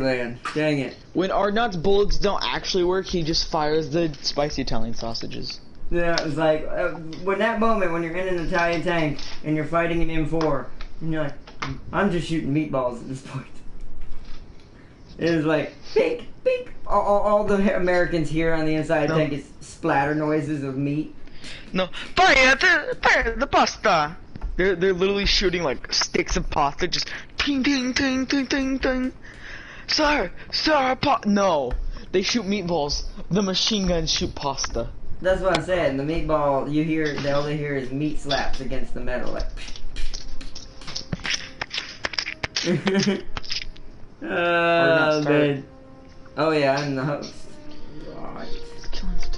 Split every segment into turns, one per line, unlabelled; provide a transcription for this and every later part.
land. Dang it.
When Arnott's bullets don't actually work, he just fires the spicy Italian sausages.
Yeah, it's like, when that moment when you're in an Italian tank and you're fighting an M4, and you're like, I'm just shooting meatballs at this point. It was like, pink, pink. All the Americans here on the inside tank is splatter noises of meat.
No, fire the pasta! They're literally shooting like sticks of pasta, just ting ting ting ting ting ting. Sir, no, they shoot meatballs. The machine guns shoot pasta.
That's what I said. The meatball, they only hear is meat slaps against the metal, like. Man. Oh yeah, I'm the host. Right.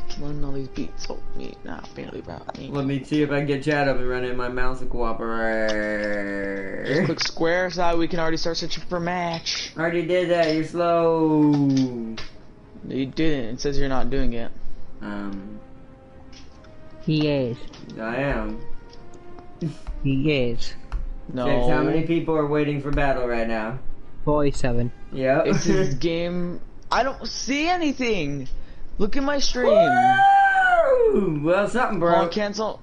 Killing all these beats. Oh, me, not barely about me.
Let me see if I can get chat up and run in my mouse to cooperate.
Just click square so that we can already start searching for a match.
Already did that. You're slow.
No, you didn't. It says you're not doing it.
He is.
I am.
He is.
No.
James, how many people are waiting for battle right now?
47.
Yep.
It's this game. I don't see anything. Look at my stream.
Woo! Well, something, bro.
Oh, cancel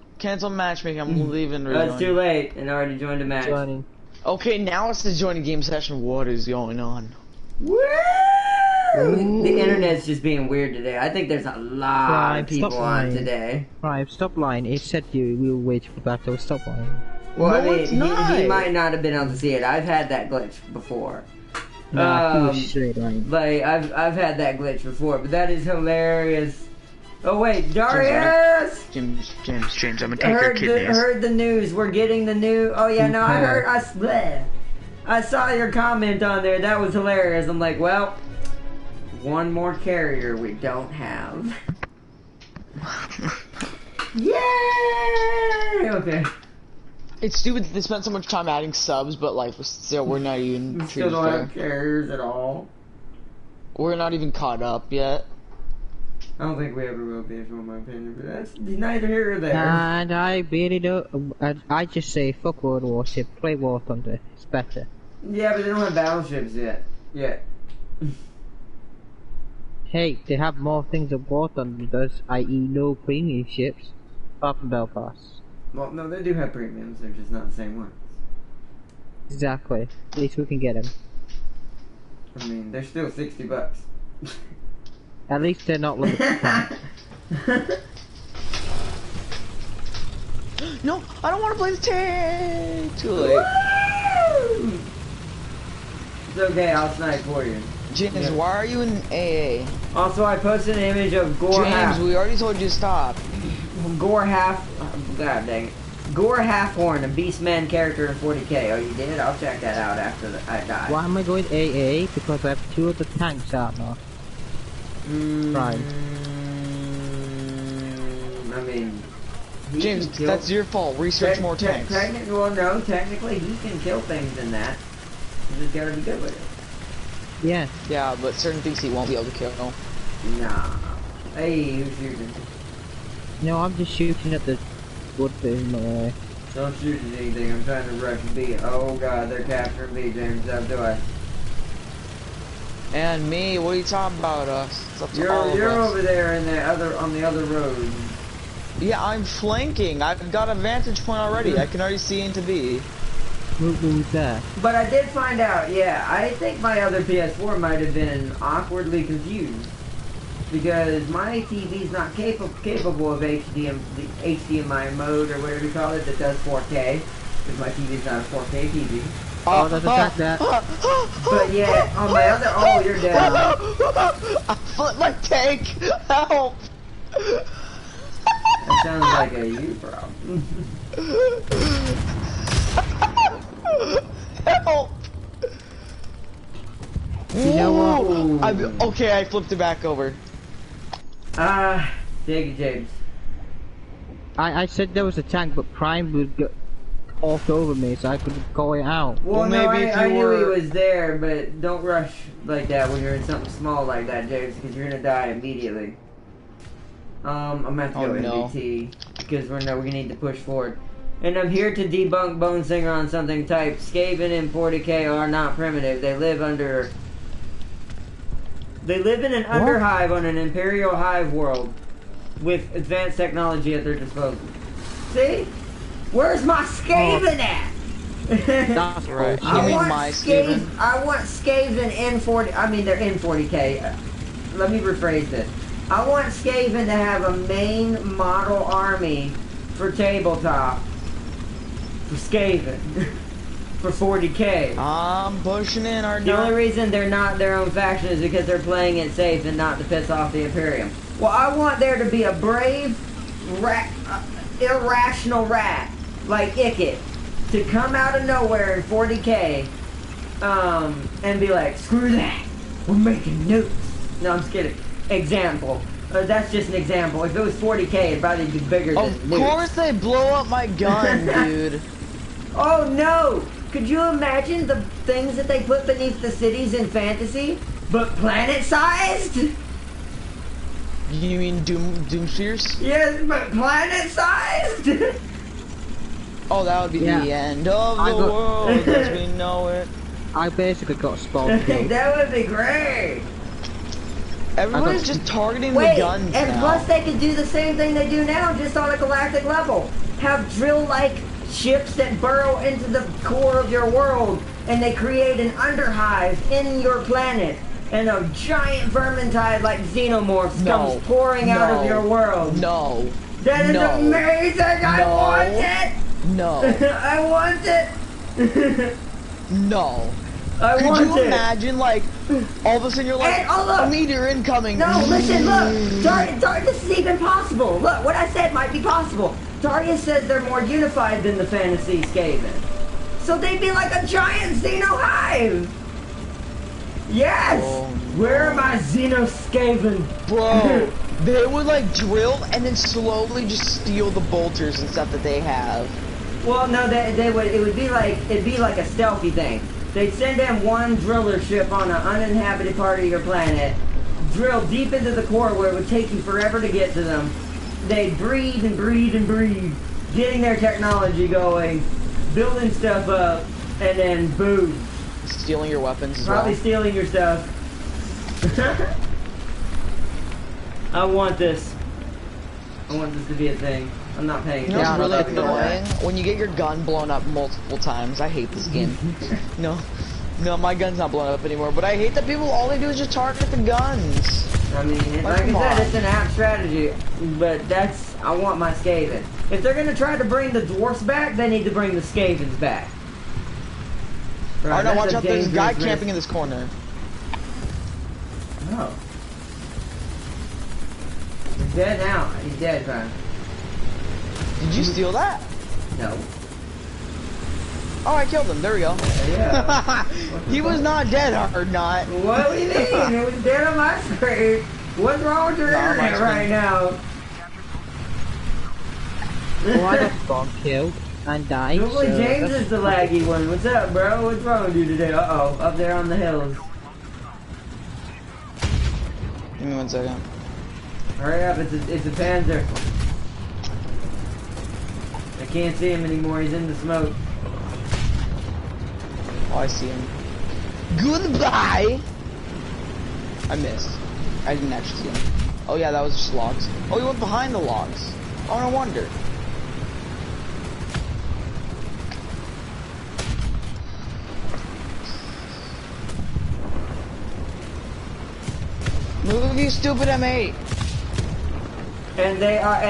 matchmaking. I'm leaving.
It's too late, and I already joined a match.
Joining.
Okay, now it's the joining game session. What is going on?
Woo! The internet's just being weird today. I think there's a lot of people on today.
Right, stop lying. It said you will wait for battle. Stop lying.
Well,
No,
I
it's
mean,
not.
he might not have been able to see it. I've had that glitch before.
Nah, he was straight lying.
Like I've had that glitch before, but that is hilarious. Oh wait, Darius!
James, I'm gonna take your kidneys.
Heard the news. We're getting the new. Oh yeah, no, I saw your comment on there. That was hilarious. I'm like, well, one more carrier we don't have. Yay! Okay.
It's stupid that they spent so much time adding subs, but like still we're not even
We still don't have carriers at all.
We're not even caught up yet.
I don't think we ever will be, in my opinion, but that's neither here or there.
And I really don't. I just say fuck World Warship, play War Thunder. It's better.
Yeah, but they don't have battleships yet.
Hey, they have more things than War Thunder does, i.e. no premium ships, apart from Belfast.
Well, no, they do have premiums. They're just not the same ones.
Exactly. At least we can get them.
I mean, they're still $60.
At least they're not limited time.
No, I don't want to play the tank. Too late.
Woo! It's okay, I'll snipe for you.
James, why are you in AA?
Also, I posted an image of Gore Half.
James, we already told you to stop.
Gore Half. God dang it. Gore Halfhorn, a Beastman character in 40k. Oh, you did? I'll check that out after I die.
Why am I going AA? Because I have 2 of the tanks out now. Right.
I mean,
James, that's your fault. Research more tanks.
Well, no, technically he can kill things in that. You just gotta be good with it.
Yeah.
Yeah, but certain things he won't be able to kill.
Nah. Hey, who's shooting?
No, I'm just shooting at the wood thing.
Don't shoot at anything. I'm trying to rush B. Oh god, they're capturing B, James. How do I?
And me, what are you talking about us? It's up to all of
You're
us.
over there in on the other road.
Yeah, I'm flanking. I've got a vantage point already. I can already see into B.
Who's that?
But I did find out, yeah, I think my other PS4 might have been awkwardly confused. Because my TV's not capable of HDMI mode, or whatever you call it, that does 4K. Because my TV's not a 4K TV.
Oh, that's that.
But yeah, on my other, oh, you're dead.
I flipped my tank! Help!
That sounds like a you problem.
Help!
You know
what? Okay, I flipped it back over.
Take it, James.
I said there was a tank, but Prime would get off over me, so I couldn't call it out.
Well, no,
maybe
I knew he was there, but don't rush like that when you're in something small like that, James, because you're gonna die immediately. I'm gonna have to go NBT, because we're gonna need to push forward. And I'm here to debunk Bone Singer on something type. Skaven and 40k are not primitive. They live under They live in an underhive on an Imperial hive world with advanced technology at their disposal. See? Where's my Skaven at?
That's
Right.
bullshit.
You mean my Skaven?
I want Skaven in 40. I mean, they're in 40k. Let me rephrase this. I want Skaven to have a main model army for tabletop. For Skaven. For 40k.
I'm pushing in our
The only reason they're not their own faction is because they're playing it safe and not to piss off the Imperium. Well, I want there to be a brave, irrational rat like Ikit to come out of nowhere in 40k and be like, screw that, we're making nukes. No, I'm just kidding. Example. That's just an example. If it was 40k, it'd probably be bigger than nukes.
Of course they blow up my gun, dude.
Oh no! Could you imagine the things that they put beneath the cities in fantasy, but planet-sized?
You mean Doomspheres?
Yes, but planet-sized?
Oh, that would be the end of the world as we know it.
I basically got spawned killed.
That would be great!
Everybody's just targeting
Wait,
the guns
and
now.
plus they could do the same thing they do now, just on a galactic level. Have drill-like ships that burrow into the core of your world, and they create an underhive in your planet, and a giant vermintide like xenomorphs comes pouring out of your world.
No.
That is amazing! I want it!
No.
I want it!
No.
Could
you imagine, like, all of a sudden you're like,
look,
a meteor incoming.
No, listen, look! This is even possible! Look, what I said might be possible. Darius says they're more unified than the fantasy Skaven. So they'd be like a giant Xeno-hive! Yes!
Oh, no.
Where are my Xeno-Skaven?
Bro, they would, like, drill and then slowly just steal the bolters and stuff that they have.
Well, no, they would. It'd be like a stealthy thing. They'd send in one driller ship on an uninhabited part of your planet, drill deep into the core where it would take you forever to get to them. They'd breed and breed and breed, getting their technology going, building stuff up, and then boom.
Stealing your weapons as
Probably
well.
stealing your stuff. I want this. I want this to be a thing. I'm not paying
You know
attention.
what's really annoying? When you get your gun blown up multiple times. I hate this game. No, my gun's not blown up anymore. But I hate that people, all they do is just target the guns.
I mean, like I said, it's an app strategy, but I want my Skaven. If they're gonna try to bring the dwarfs back, they need to bring the Skavens back.
Right, now watch out, there's a guy
dangerous
camping in this corner.
Oh. He's dead now. He's dead, man.
Did you steal that?
No.
Oh, I killed him. There we go.
Yeah.
He was not dead, or not.
What do you mean? It was dead on my screen. What's wrong with your internet right now?
Well, I got spawned killed and died.
Normally
so
James
that's-
is the laggy one. What's up, bro? What's wrong with you today? Uh-oh. Up there on the hills.
Give me 1 second.
Hurry up, it's a Panzer. I can't see him anymore, he's in the smoke.
Oh, I see him. Goodbye! I missed. I didn't actually see him. Oh yeah, that was just logs. Oh, he went behind the logs. Oh, no wonder. Move, you stupid M8!
And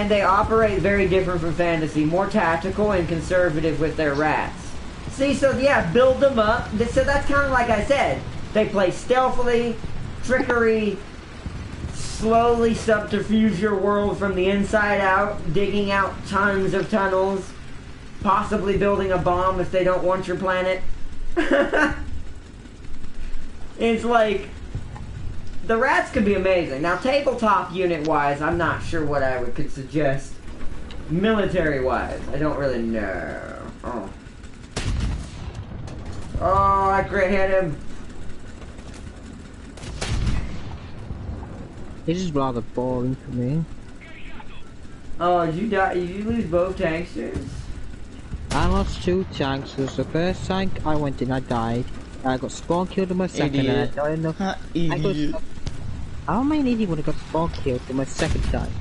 they operate very different from fantasy, more tactical and conservative with their rats. See, so yeah, build them up. So that's kind of like I said. They play stealthily, trickery, slowly subterfuge your world from the inside out, digging out tons of tunnels, possibly building a bomb if they don't want your planet. It's like, the rats could be amazing. Now, tabletop unit-wise, I'm not sure what I could suggest. Military-wise, I don't really know. Oh. Oh, I crit hit him.
This is rather boring for me.
Oh, did you die? Did you lose both tanksters?
I lost 2 tanks. There was the first tank, I went in, I died. I got spawn killed in my second,
Idiot.
and I died enough.
Idiot.
How am I an idiot when I got spawn killed for my second time?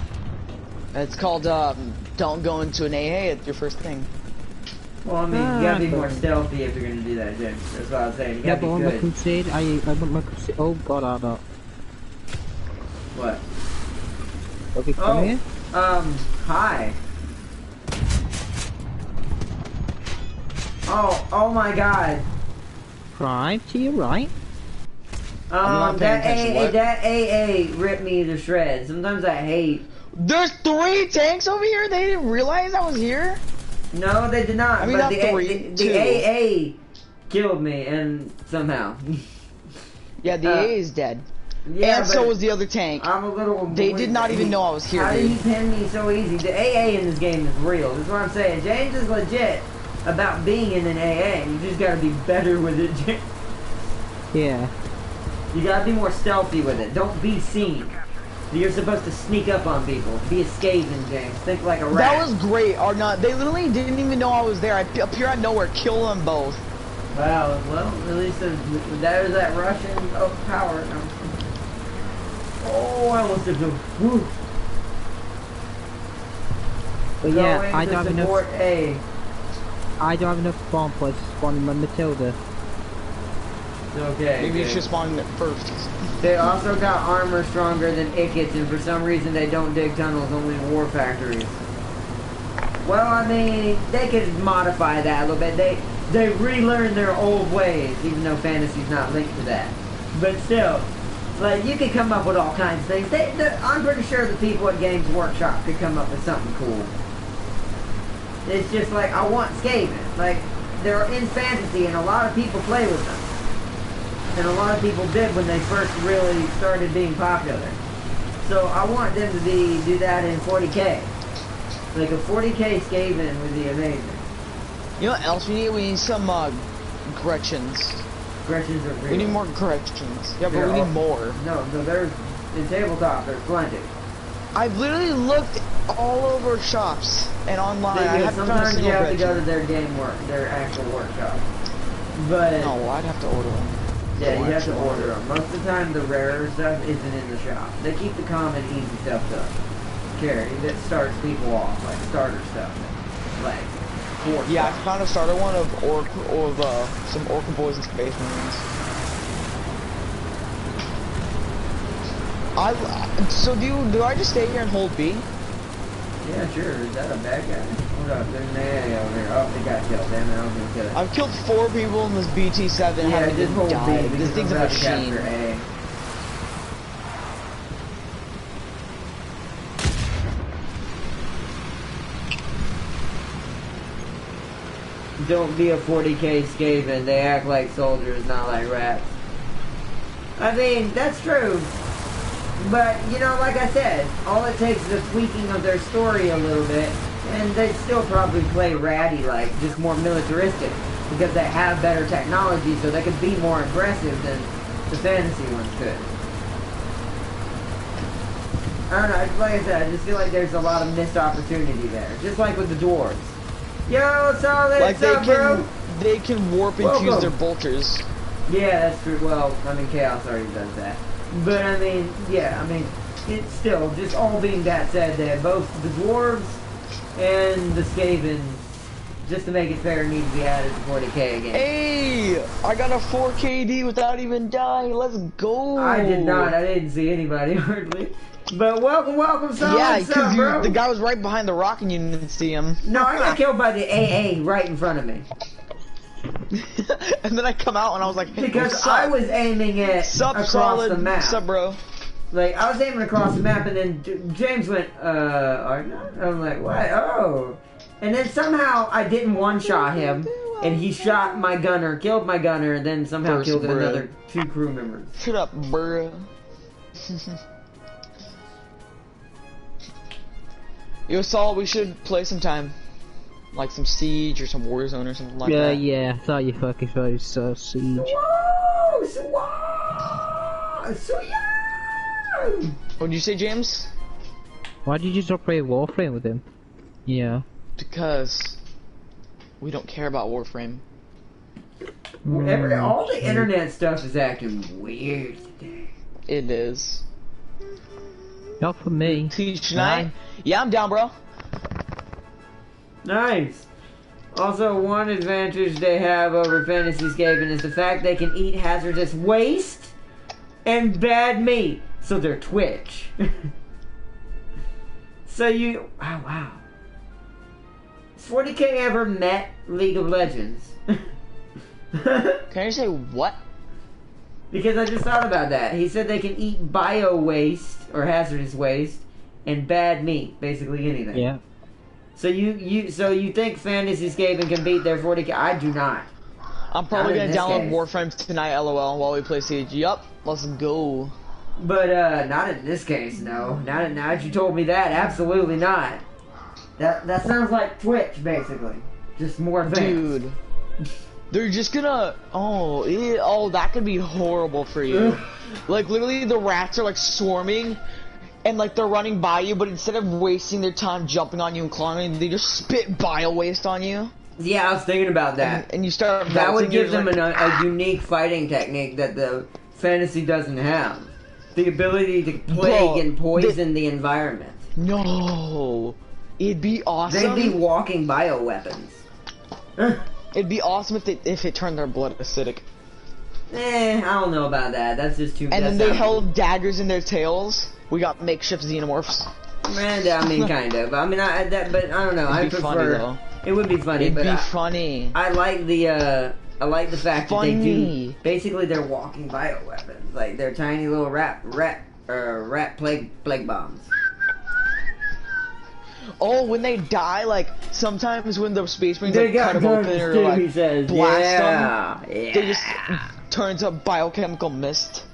It's called, don't go into an AA at your first thing.
Well, I mean, you gotta be more stealthy if you're gonna do that, James. That's what I was saying. You
Yeah,
gotta
but
be
on
good.
my crusade, I want my crusade. Oh god, I don't.
What?
Okay, come here.
Hi. Oh my god.
Prime to your right.
not paying attention, what?
That AA ripped me to shreds. Sometimes I hate.
There's 3 tanks over here? They didn't realize I was here?
No, they did not.
I mean,
but
not
the,
3,
the
2.
AA killed me, and somehow.
Yeah, the AA is dead.
Yeah,
and so was the other tank.
I'm a little.
They did not even know I was here,
How did
dude.
he pin me so easy? The AA in this game is real. That's what I'm saying. James is legit about being in an AA. You just gotta be better with it, James.
Yeah.
You gotta be more stealthy with it. Don't be seen. You're supposed to sneak up on people. Be a Skaven, James. Think like a rat.
That was great, or not. They literally didn't even know I was there. I appear out of nowhere, kill them both.
Wow, well, at least there's that Russian power. No. Oh, I almost did the woo.
But yeah,
Going
I
to
don't have enough.
support A.
I don't have enough spawn points to spawn in my Matilda.
Okay.
Maybe you
good.
should spawn it first.
They also got armor stronger than Ickets, and for some reason they don't dig tunnels, only war factories. Well, I mean, they could modify that a little bit. They relearned their old ways, even though fantasy's not linked to that. But still, like, you could come up with all kinds of things. I'm pretty sure the people at Games Workshop could come up with something cool. It's just like, I want Skaven. Like, they're in fantasy, and a lot of people play with them. And a lot of people did when they first really started being popular. So I want them to do that in 40k. Like a 40k Skaven would be amazing.
You know what else we need? We need some, Gretchens.
Gretchens are real.
We need more Gretchens. Yeah, but
They're
we need
all-
more.
No, there's, in tabletop, there's plenty.
I've literally looked all over shops and online. I haven't found a
Sometimes you
single
have to go to
Gretchen.
their actual workshop. But,
No, I'd have to order them.
yeah, you have to
Actual
order them. Most of the time, the rarer stuff isn't in the shop. They keep the common, easy stuff to carry that starts people off, like starter stuff. Like, core
Yeah, I
stuff.
found a starter one of some Orca Boys and Space Marines. So do I just stay here and hold B?
Yeah, sure. Is that a bad guy? Hold up, there's an AA over here. Oh, they got killed. Damn it, I was gonna kill it.
I've killed 4 people in this BT7 and
Yeah,
haven't
just
even
hold B.
died. This
because
thing's
I'm
a
about to
machine.
capture A. Don't be a 40k Skaven. They act like soldiers, not like rats. I mean, that's true. But, you know, like I said, all it takes is a tweaking of their story a little bit, and they'd still probably play ratty-like, just more militaristic, because they have better technology, so they could be more aggressive than the fantasy ones could. I don't know, like I said, I just feel like there's a lot of missed opportunity there, just like with the dwarves. Yo, Solid,
Like
what's up, bro?
they can warp and fuse
Welcome.
their bolters.
Yeah, that's true. Well, I mean, Chaos already does that. But, I mean, yeah, I mean, it's still, just all being that said, that both the dwarves and the Skaven, just to make it fair, need to be added to 40k again.
Hey, I got a 4KD without even dying. Let's go.
I did not. I didn't see anybody, hardly. But welcome, Solid.
Yeah,
What's up, bro?
the guy was right behind the rock and you didn't see him.
No, I got killed by the AA right in front of me.
And then I come out and I was like, hey,
Because
what's
I
up?
was aiming it
Sup,
across
solid.
the map.
Sup, bro?
Like, I was aiming across the map, and then James went, Arna? I'm like, what? Oh. And then somehow I didn't one-shot him, and he shot my gunner, killed my gunner, and then somehow
First,
killed
bruh.
another 2 crew members.
Shut up, bruh. Yo, Saul, we should play sometime. Like some Siege or some Warzone or something like that.
Yeah, I thought you fucking thought it was so siege.
Whoa! Swah!
What did you say, James?
Why did you just play Warframe with him? Yeah.
Because we don't care about Warframe.
All the internet stuff is acting weird today.
It is.
Not for me.
Teach tonight? Yeah, I'm down, bro.
Nice. Also, one advantage they have over Fantasyscaping is the fact they can eat hazardous waste and bad meat. So they're Twitch. So you... Oh, wow. Has 40K ever met League of Legends?
Can you say what?
Because I just thought about that. He said they can eat bio waste or hazardous waste and bad meat, basically anything.
Yeah.
So you think Fantasyscaping can beat their 40K? I do not.
I'm probably
Not in
gonna
this
download
case.
Warframe tonight, LOL, while we play Siege. Yup, let's go.
But not in this case, no. Now that you told me that, absolutely not. That sounds like Twitch, basically. Just more things.
Dude. They're just gonna... Oh, that could be horrible for you. Like, literally, the rats are, like, swarming, and, like, they're running by you, but instead of wasting their time jumping on you and clawing, they just spit bile waste on you.
Yeah, I was thinking about that.
And you start...
That would
melting,
give
you're
them
like,
a unique fighting technique that the fantasy doesn't have. The ability to plague and poison the environment.
No. It'd be awesome.
They'd be walking bioweapons.
It'd be awesome if it turned their blood acidic.
I don't know about that. That's just too...
And then they held daggers in their tails. We got makeshift xenomorphs.
Man, I mean, kind of. I mean, but I don't know. I
It'd be
prefer...
funny, though.
It would be funny,
It'd
but
be funny.
I like the fact that they do...
Funny.
Basically, they're walking bioweapons. Like, they're tiny little rat plague bombs.
Oh, when they die, like, sometimes when the space marines
They
like,
got
cut them open
guns
or
too,
like
he says.
blast
Yeah,
them,
yeah.
they just turn into biochemical mist.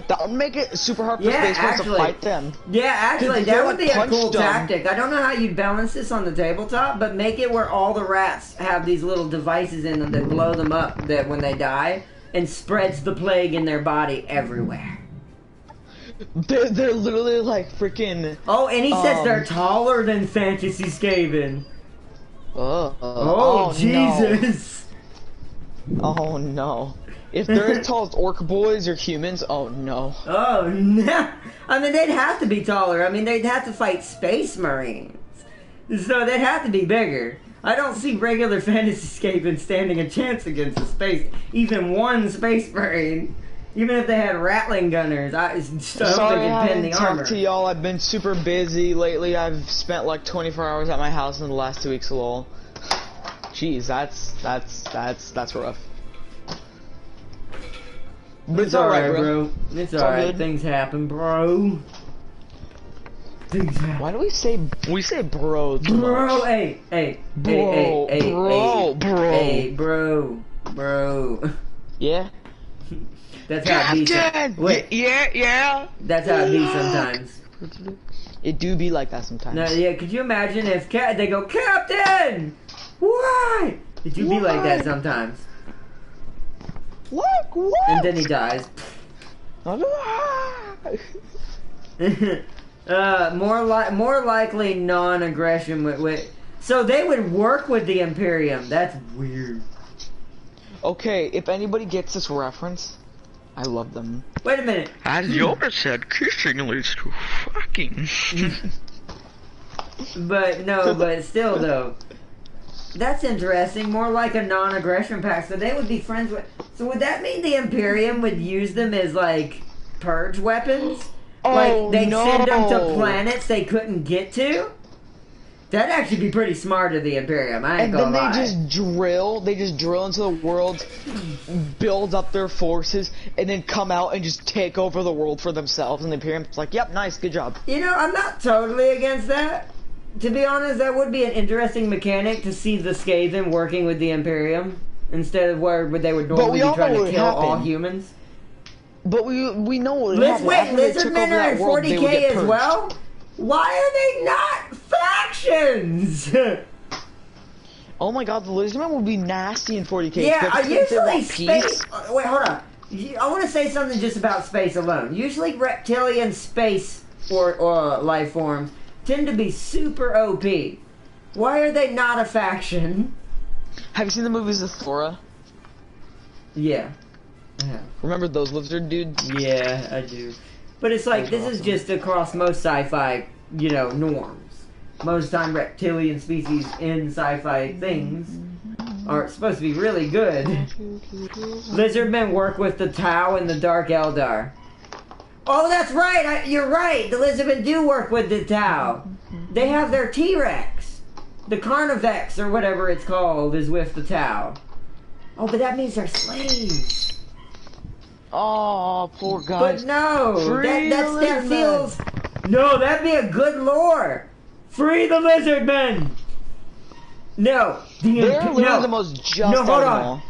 That would make it super hard for
Yeah,
space marines to
actually.
fight them.
Yeah, actually,
Dude,
that
they,
would be
like,
a cool
punched them.
tactic. I don't know how you'd balance this on the tabletop, but make it where all the rats have these little devices in them that blow them up that when they die and spreads the plague in their body everywhere.
They're literally like freaking.
Oh, and he says they're taller than Fantasyscaping. Oh, Jesus.
No. Oh no. If they're as tall as orc boys or humans, oh no.
Oh, no. I mean, they'd have to be taller. I mean, they'd have to fight space marines. So they'd have to be bigger. I don't see regular Fantasyscaping standing a chance against even one space marine. Even if they had rattling gunners, I don't think it'd pin the armor.
Talk to y'all. I've been super busy lately. I've spent like 24 hours at my house in the last 2 weeks, lol. Jeez, that's rough. But it's alright, bro.
It's alright. Things happen, bro. Things happen.
Why do we say bro too
Bro,
much?
hey, bro.
Yeah?
That's how it be. Wait,
yeah.
that's how it be sometimes.
It do be like that sometimes.
No, yeah, could you imagine if they go, Captain! Why? It do be like that sometimes.
What?
And then he dies. More likely non-aggression so they would work with the Imperium. That's weird.
Okay, if anybody gets this reference, I love them.
Wait a minute.
As yours said, kissing leads to fucking.
but still though. That's interesting. More like a non-aggression pact. So they would be friends with... So would that mean the Imperium would use them as, like, purge weapons?
Oh,
like, they'd
no.
send them to planets they couldn't get to? That'd actually be pretty smart of the Imperium, I ain't gonna lie.
And then they just drill into the world, build up their forces, and then come out and just take over the world for themselves. And the Imperium's like, yep, nice, good job.
You know, I'm not totally against that. To be honest, that would be an interesting mechanic to see the Skaven working with the Imperium instead of where they would normally be trying to kill all humans.
But we know what would happen.
Wait, Lizardmen are in 40K as well? Why are they not factions?
Oh my god, the Lizardmen would be nasty in 40K.
Yeah, usually
space.
Wait, hold on. I want to say something just about space alone. Usually reptilian space or life forms tend to be super OP. Why are they not a faction?
Have you seen the movies of Thora?
Yeah.
Remember those lizard dudes?
Yeah, I do. But it's like, this is just across most sci-fi, you know, norms. Most time reptilian species in sci-fi things are supposed to be really good. Lizardmen work with the Tau and the Dark Eldar. Oh, that's right! You're right! The lizardmen do work with the Tau. They have their T-Rex. The Carnivex, or whatever it's called, is with the Tau. Oh, but that means they're slaves.
Oh, poor guys.
But no,
Free
that feels... No, that'd be a good lore. Free the lizardmen. No.
They're literally the most just
No, hold
animal.
on.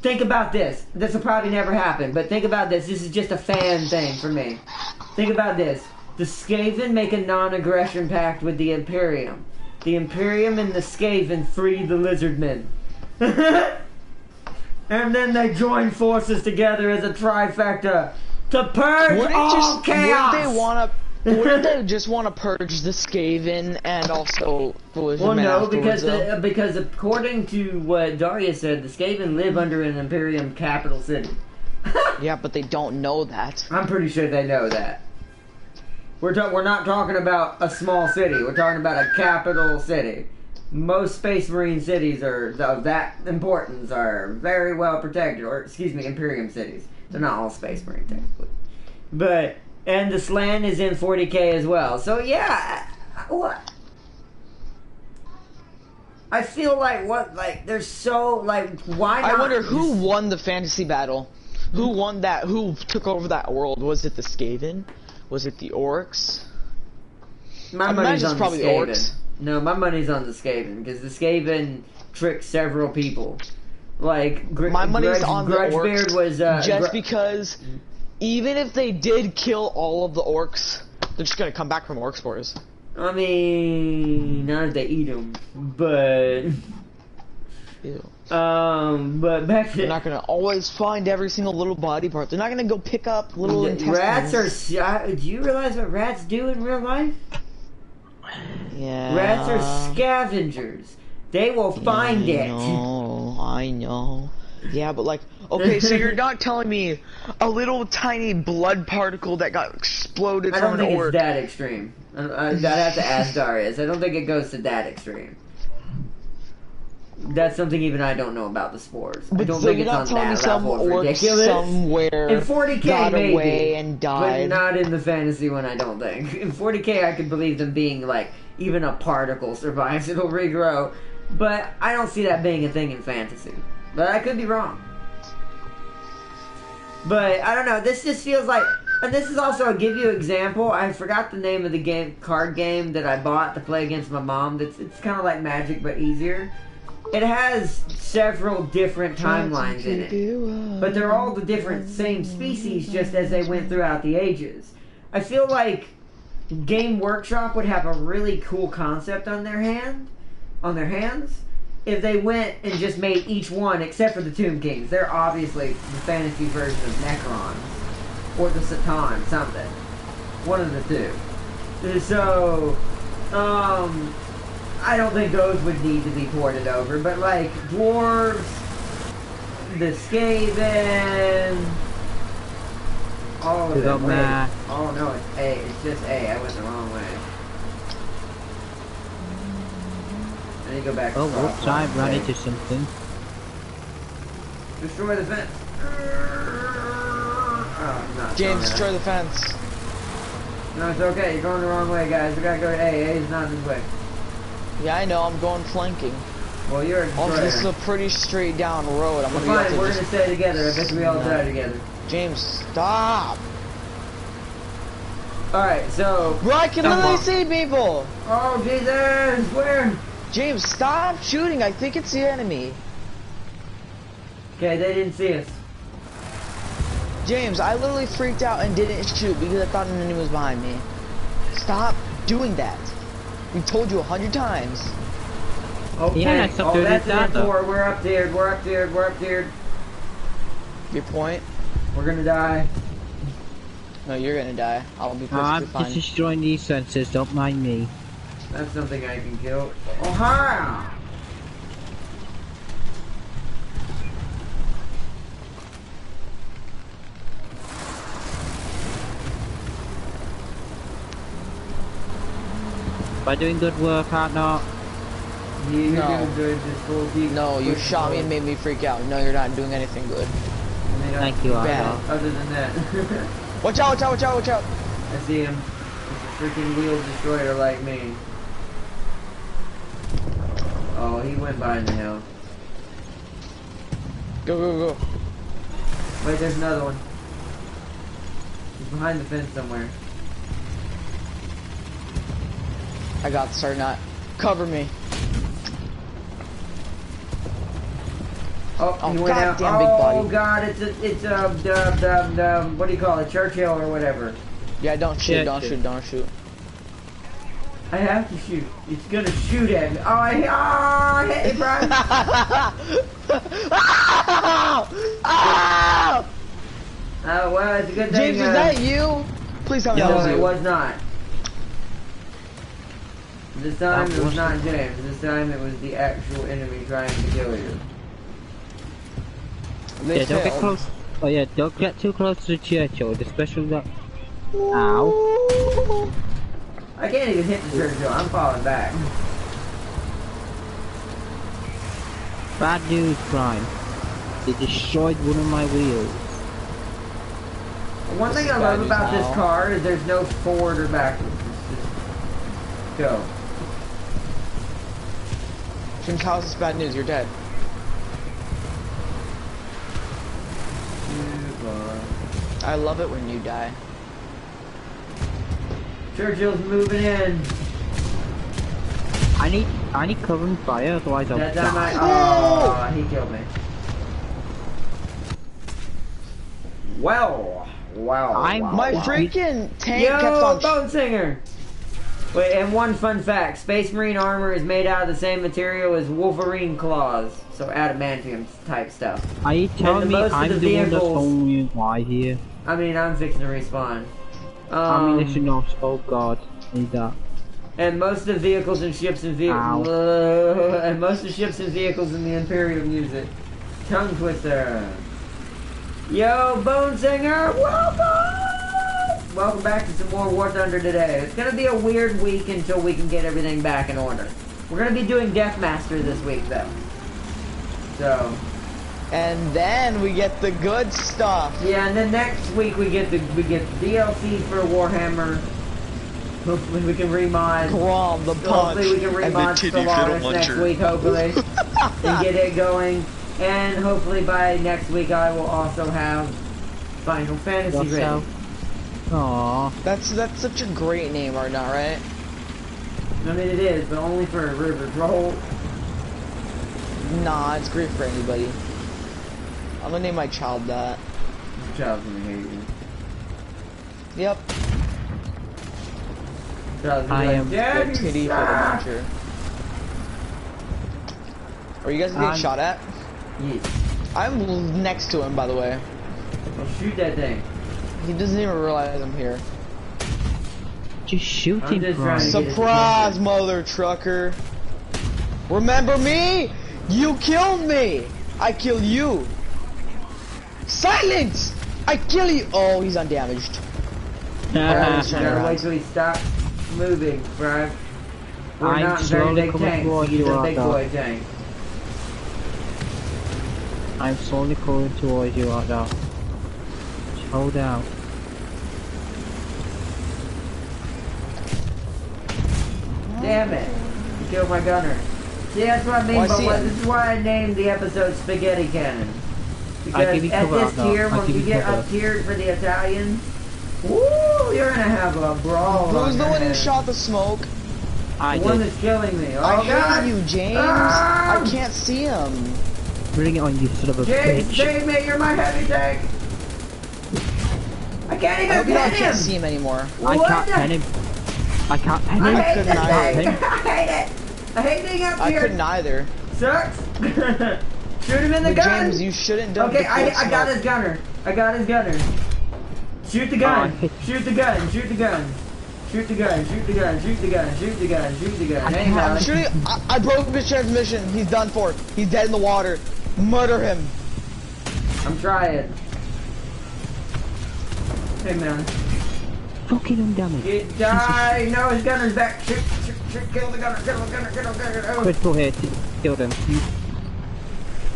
Think about this. This will probably never happen, but think about this. This is just a fan thing for me. Think about this. The Skaven make a non-aggression pact with the Imperium. The Imperium and the Skaven free the lizardmen. And then they join forces together as a trifecta to purge all chaos.
Wouldn't they just want to purge the Skaven and also the lizardmen?
Well, no,
afterwards,
because according to what Daria said, the Skaven live under an Imperium capital city.
Yeah, but they don't know that.
I'm pretty sure they know that. We're not talking about a small city. We're talking about a capital city. Most Space Marine cities of that importance are very well protected, or excuse me, Imperium cities. They're not all Space Marine technically, but and the Slan is in 40K as well. So yeah, what? I feel like there's so why not?
I wonder who won the fantasy battle. Who won that? Who took over that world? Was it the Skaven? Was it the Orcs?
My money's on
probably
the
the
Skaven.
Orcs.
No, my money's on the Skaven, because the Skaven tricked several people. Like,
my money's on the
Grudgebeard
Orcs,
was,
just because even if they did kill all of the Orcs, they're just gonna come back from Orc spores.
I mean, not if they eat them, but...
Ew.
But back to...
They're not gonna always find every single little body part. They're not gonna go pick up little intestines.
Rats are... Do you realize what rats do in real life?
Yeah.
Rats are scavengers. They will find it.
I know. Yeah, but like, okay, so you're not telling me a little tiny blood particle that got exploded
I
from
don't
an
think
orc.
it's that extreme. I'd have to ask Darius. I don't think it goes to that extreme. That's something even I don't know about the spores. I don't think it's on that level of ridiculous.
Somewhere
in 40K
got
maybe,
away and died.
but not in the fantasy one. I don't think. In 40K, I could believe them being like even a particle survives; it'll regrow. But I don't see that being a thing in fantasy. But I could be wrong. But I don't know. This just feels like, and this is also, I'll give you an example. I forgot the name of the card game that I bought to play against my mom. It's kind of like Magic but easier. It has several different timelines in it, but they're all the different same species just as they went throughout the ages. I feel like Game Workshop would have a really cool concept on their hands if they went and just made each one, except for the Tomb Kings. They're obviously the fantasy version of Necrons or the Satan, something. One of the two. So, I don't think those would need to be ported over, but like dwarves, the Skaven, all of them. Oh no, it's A. It's just A. I went the wrong way. I need to go back.
Oh, whoops! I ran into something.
Destroy the fence. Oh, not
James, destroy the fence.
No, it's okay. You're going the wrong way, guys. We gotta go to A. A is not this way.
Yeah, I know. I'm going flanking.
Well, you're a
Also, this is a pretty straight down road. I'm
well,
gonna
fine, we're gonna stay together. I bet we all die together.
James, stop!
Alright, so...
Bro, I can literally see people!
Oh, Jesus! Where?
James, stop shooting! I think it's the enemy.
Okay, they didn't see us.
James, I literally freaked out and didn't shoot because I thought an enemy was behind me. Stop doing that. We told you 100 times.
Okay.
Yeah,
Oh, that's an M4. We're up there. We're up there. We're up there.
Your point?
We're gonna die.
No, you're gonna die. I'll be perfectly
I'm
fine.
just destroying these sensors, don't mind me.
That's something I can kill. Oh, ha!
I doing good work, Art not?
You're
No.
doing good, just full keep.
No, you shot me and made me freak out. No, you're not doing anything good.
Thank you, Art
Bad.
not.
Other than that.
Watch out, watch out, watch out, watch out.
I see him. He's a freaking wheel destroyer like me. Oh, he went behind the hill.
Go, go, go.
Wait, there's another one. He's behind the fence somewhere.
I got the start not. Cover me.
Oh,
Oh,
he went out.
goddamn big body.
Oh god, it's what do you call it? Churchill or whatever.
Yeah, don't shoot,
Yeah,
don't
shoot.
shoot, don't shoot.
I have to shoot. It's gonna shoot at me. Oh, I hit you, Brian. Oh, well, it's a good thing.
James, is that you? Please tell me that
No,
was
it
you.
was not. This time
That
it was
was-
not James. This time it was the actual enemy trying to kill you.
They
Yeah, don't get
failed.
close. Oh yeah, don't get too close to the Churchill, especially that. Ow.
I can't even hit the Churchill. I'm falling back.
Bad news, Prime. They destroyed one of my wheels.
One thing
This
I
is
love
bad
about
news
this
now.
car is there's no forward or backwards. It's just go.
James, how is this bad news? You're dead. I love it when you die.
Churchill's moving in.
I need cover and fire, otherwise I'll
That time
die.
oh, he killed me. Well, wow.
My
Wow.
freaking tank kept
Yo,
on.
Bone Singer! Wait, and one fun fact. Space Marine armor is made out of the same material as Wolverine claws. So adamantium type stuff.
Are you telling me
most of
I'm
the
the one that's
vehicles-
only why here?
I mean, I'm fixing to respawn.
Ammunition off, oh god, need that.
And most of the vehicles and ships and vehicles, and most of the ships and vehicles in the Imperium use it. Tongue twister. Yo, Bone Singer, welcome! Welcome back to some more War Thunder today. It's gonna be a weird week until we can get everything back in order. We're gonna be doing Deathmaster this week, though. So,
And then we get the good stuff.
yeah, and then next week we get the DLC for Warhammer. Hopefully we can remod.
Grom, the punch.
Hopefully we can
And the
remod
titty
Stellaris
fiddle
next
muncher.
week, hopefully, and get it going. And hopefully by next week I will also have Final Fantasy ready.
Yourself. Aww.
That's such a great name, right now, right?
I mean it is, but only for a river troll.
Nah, it's great for anybody. I'm gonna name my child that.
This child's gonna hate you.
Yep.
Child's gonna
I
be like,
am
"Dad,
The
you
titty for the
suck."
muncher. Are you guys getting shot at?
Yes.
I'm next to him, by the way.
Well, shoot that thing.
He doesn't even realize I'm here.
Just shoot
I'm
him,
just
Prime.
trying to-
Surprise, mother trucker! Remember me? You killed me! I kill you! Silence! I kill you! Oh, he's undamaged.
Alright,
turn
gotta
around.
wait till he stops moving, Brian. We're
I'm
not very
slowly
big
coming
tanks.
towards
He's
you,
a big
Arthur.
boy tank.
I'm slowly crawling towards you right now. Just hold out.
Damn it. You killed my gunner. See, that's what I mean,
Oh, I
but
see
what,
it.
this is why I named the episode Spaghetti Cannon.
I'll
Because
give you
at
cover,
this
Arthur.
tier,
I'll
when
give
you
you
get
cover.
up tiered for the Italians, woo, you're gonna have a brawl.
Who's
on
the
your
one who
hands.
shot the smoke?
I
The one
did.
that's killing me. Oh,
I
God.
hate you, James.
Ah!
I can't see him.
Bring it on, you son of a
James,
bitch.
save me, you're my heavy tank. I can't
I
even
hope you
pin
can't
him.
see him anymore.
I
What
can't
the-
pen him. I can't pen
I
him.
hate
couldn't
this
either.
thing. I hate it. I hate being up
I
here.
couldn't either.
Sucks. Shoot him in the
But
gun.
James, you shouldn't have
Okay,
deployed
I got
smoke.
his gunner. I got his gunner. Shoot the gun.
Oh,
Shoot the gun. Shoot the gun. Shoot the gun. Shoot the gun. Shoot the gun. Shoot the gun. Shoot the gun. Hang
I'm
on.
shooting. I broke his transmission. He's done for. He's dead in the water. Murder him.
I'm trying. Hey man.
Fucking undamaged.
Get die. No, his gunner's back. Shoot. Shoot. Kill the gunner, kill the gunner, kill the gunner. Oh.
Critical hit. Killed him.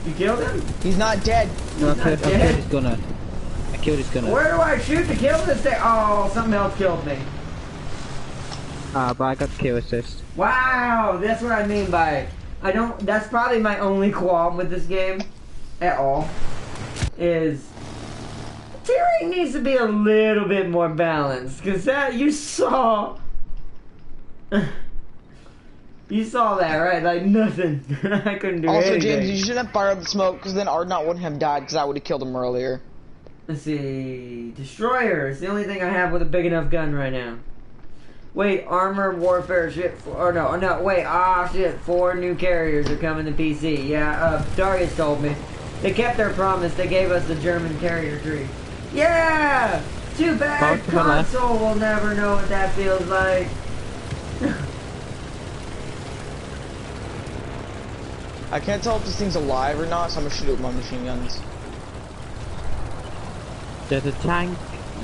You killed him?
He's not dead.
No, I
not
killed his gunner. I killed his gunner.
Where do I shoot to kill this thing? Oh, something else killed me.
But I got kill assist.
Wow, that's what I mean by that's probably my only qualm with this game at all is terrain needs to be a little bit more balanced because that you saw that, right? Like nothing. I couldn't do
Also,
anything.
James, you shouldn't have fired the smoke because then Ardnot wouldn't have died because I would have killed him earlier.
Let's see. Destroyer is the only thing I have with a big enough gun right now. Wait, armor warfare shit. No, wait. Ah, shit. 4 new carriers are coming to PC. Yeah, Darius told me. They kept their promise. They gave us the German carrier tree. Yeah! Too bad console will never know what that feels like.
I can't tell if this thing's alive or not, so I'm gonna shoot it with my machine guns.
There's a tank.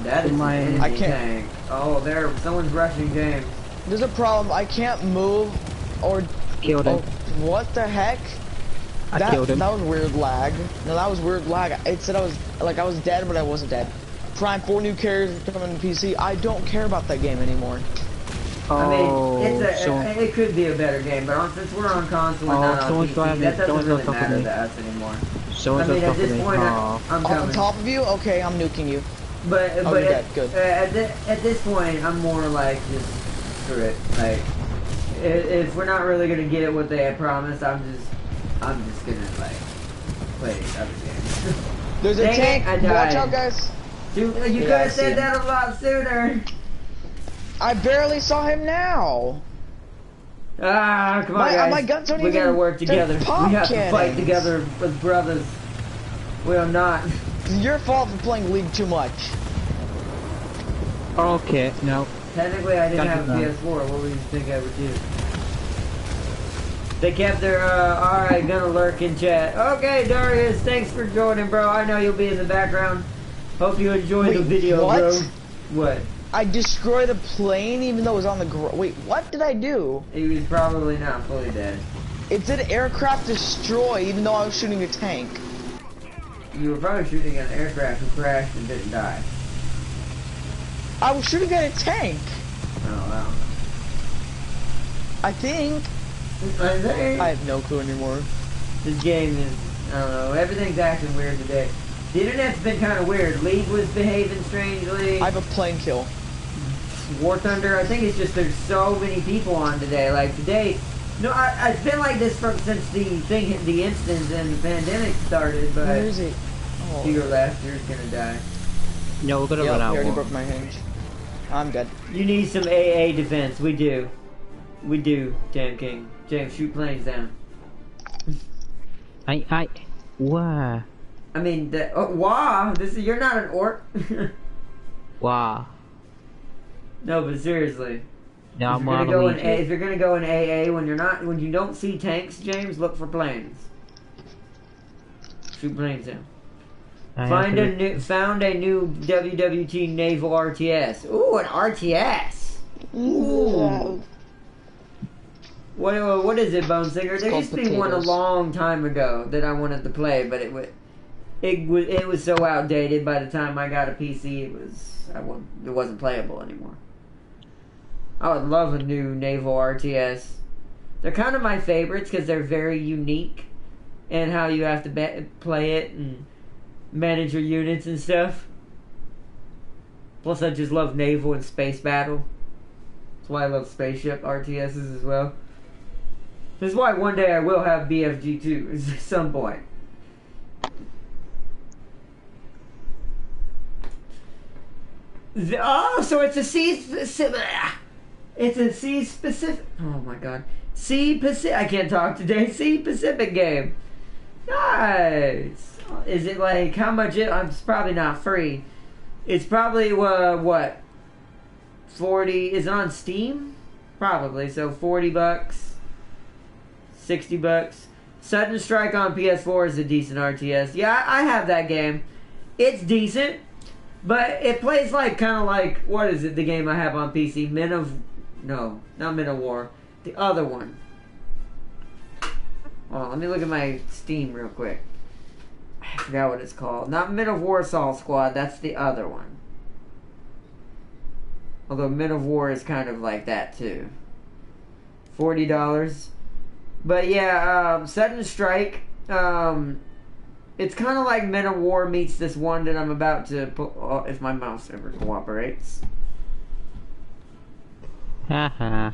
That is
my
an
I
enemy
can't.
tank. Oh, someone's rushing James.
There's a problem. I can't move or.
Killed him.
Oh, what the heck?
I killed him.
That was weird lag. No, that was weird lag. It said I was dead, but I wasn't dead. Prime 4 new carriers coming to PC. I don't care about that game anymore.
I
Oh,
mean, it could be a better game, but since we're on console and not on PC, that doesn't really matter to us anymore. I mean, at this point, I'm coming.
On top of you? Okay, I'm nuking you.
But
you're dead. Good.
At this point, I'm more like just screw it. Like, if we're not really gonna get what they had promised, I'm just gonna like play other games.
There's a tank.
I died.
Watch out, guys.
Dude, you could have said that a lot sooner.
I barely saw him now.
Ah, come on, guys.
My guns don't
we
even.
gotta work together. We
Pop
have to fight
cannons.
together as brothers. We are not.
It's your fault for playing League too much.
Okay, no.
Technically, I didn't have a PS4. What would you think I would do? They kept their, alright, gonna lurk in chat. Okay, Darius, thanks for joining, bro. I know you'll be in the background. Hope you enjoyed the video,
what?
bro. What?
I destroyed a plane even though it was on the ground. Wait, what did I do?
He was probably not fully dead.
It said aircraft destroyed even though I was shooting a tank.
You were probably shooting at an aircraft who crashed and didn't die.
I was shooting at a tank.
Oh, I don't know.
I think. I have no clue anymore.
This game is, I don't know, everything's acting weird today. The internet's been kind of weird. League was behaving strangely.
I have a plane kill.
War Thunder, I think it's just there's so many people on today. Like today, no, I've been like this since the instance and the pandemic started. But
Where is it? Oh.
to your left, you're gonna die.
No, we're gonna
Yep,
run
he
out.
already broke my hinge. I'm dead.
You need some AA defense. We do, Damn King. James, shoot planes down.
Wow.
I mean, wow. You're not an orc.
Wow.
No, but seriously.
No,
If you're gonna go in AA when you don't see tanks, James, look for planes. Shoot planes down. Found a new WWT naval RTS. Ooh, an RTS. Ooh. What is it, Bone Singer? There used to be one a long time ago that I wanted to play, but it was so outdated. By the time I got a PC, it wasn't playable anymore. I would love a new naval RTS. They're kind of my favorites because they're very unique in how you have to play it and manage your units and stuff. Plus, I just love naval and space battle. That's why I love spaceship RTSs as well. This is why one day I will have BFG2 at some point. Oh, so it's a C specific. Oh my god, C Pacific. I can't talk today. C Pacific game. Nice. Is it like how much? It's probably not free. It's probably what? 40. Is it on Steam? Probably. So $40. $60. Sudden Strike on PS4 is a decent RTS. Yeah, I have that game. It's decent, but it plays like kind of like what is it? The game I have on PC, not Men of War. The other one. Hold on, let me look at my Steam real quick. I forgot what it's called. Not Men of War Assault Squad, that's the other one. Although Men of War is kind of like that too. $40. But yeah, Sudden Strike. It's kind of like Men of War meets this one that I'm about to put. Oh, if my mouse ever cooperates.
Haha.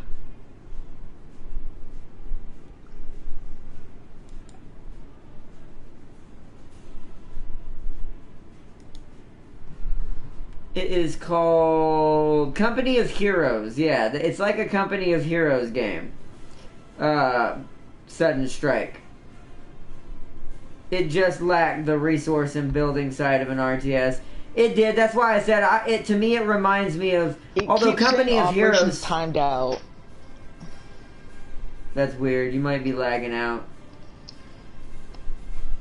It is called Company of Heroes. Yeah, it's like a Company of Heroes game. Sudden Strike. It just lacked the resource and building side of an RTS. It did. That's why I said to me it reminds me of. Although Company of Heroes
timed out.
That's weird. You might be lagging out.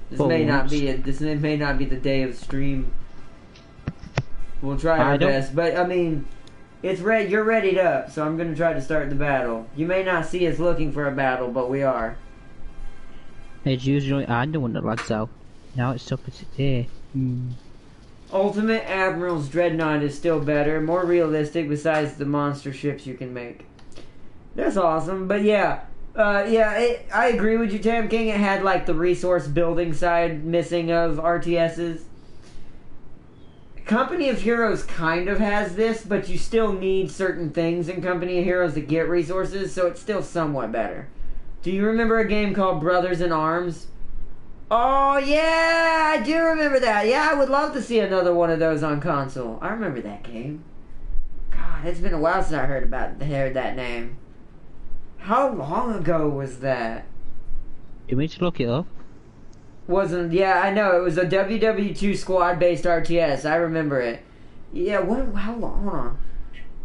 This may not be it. This may not be the day of stream. We'll try our best, but I mean, it's ready. You're readied up, so I'm gonna try to start the battle. You may not see us looking for a battle, but we are.
It's usually I'm the one that lags out. Now it's up today.
Ultimate Admiral's Dreadnought is still better, more realistic. Besides the monster ships you can make, that's awesome. But yeah, I agree with you, Tam King. It had like the resource building side missing of RTSs. Company of Heroes kind of has this, but you still need certain things in Company of Heroes to get resources, so it's still somewhat better. Do you remember a game called Brothers in Arms? Oh, yeah, I do remember that. Yeah, I would love to see another one of those on console. I remember that game. God, it's been a while since I heard that name. How long ago was that?
You mean to look it up?
Yeah, I know. It was a WW2 squad-based RTS. I remember it. Yeah, how long? Hold on.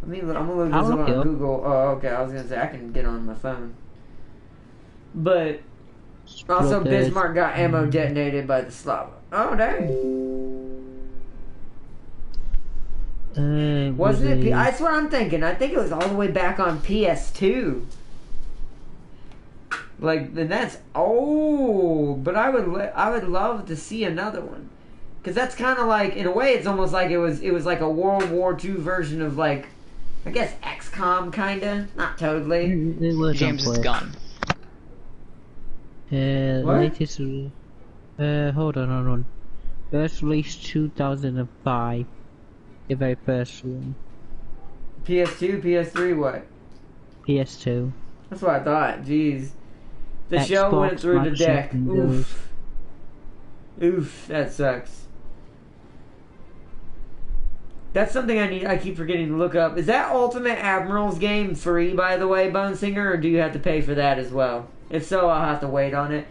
I'm gonna look this up on Google. Oh, okay. I was gonna say, I can get on my phone. But, also Bismarck got ammo detonated by the Slava. Oh, dang. Wasn't it? That's what I'm thinking. I think it was all the way back on PS2. Like, and that's old, but I would love to see another one, because that's kind of like, in a way, it's almost like it was like a World War II version of, like, I guess XCOM kinda, not totally.
James is gone.
Latest. Hold on. First release 2005. The very first one.
PS2, PS3, what?
PS2.
That's what I thought. Jeez. The
Xbox,
show went through the deck.
Windows.
Oof, that sucks. That's something I keep forgetting to look up. Is that Ultimate Admiral's game free, by the way, Bone Singer, or do you have to pay for that as well? If so, I'll have to wait on it.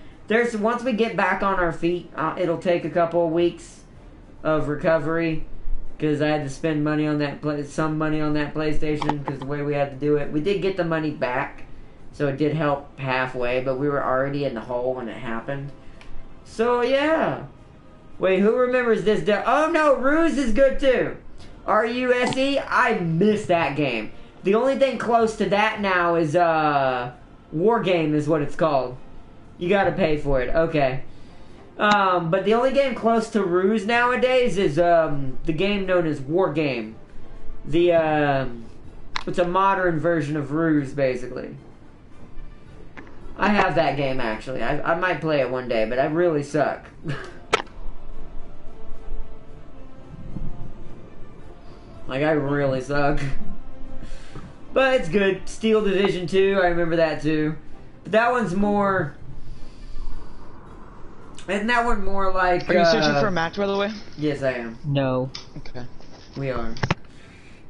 Once we get back on our feet, it'll take a couple of weeks of recovery, because I had to spend money on some money on that PlayStation, because the way we had to do it. We did get the money back, so it did help halfway, but we were already in the hole when it happened. So, yeah. Wait, who remembers this? Oh, no, Ruse is good, too. RUSE? I miss that game. The only thing close to that now is, War Game is what it's called. You gotta pay for it. Okay. But the only game close to Ruse nowadays is, the game known as War Game. It's a modern version of Ruse, basically. I have that game, actually. I might play it one day, but I really suck. Like, I really suck. But it's good. Steel Division 2, I remember that too. But that one's more... Isn't that one more like...
Are you searching for a match, by the way?
Yes, I am.
No.
Okay.
We are.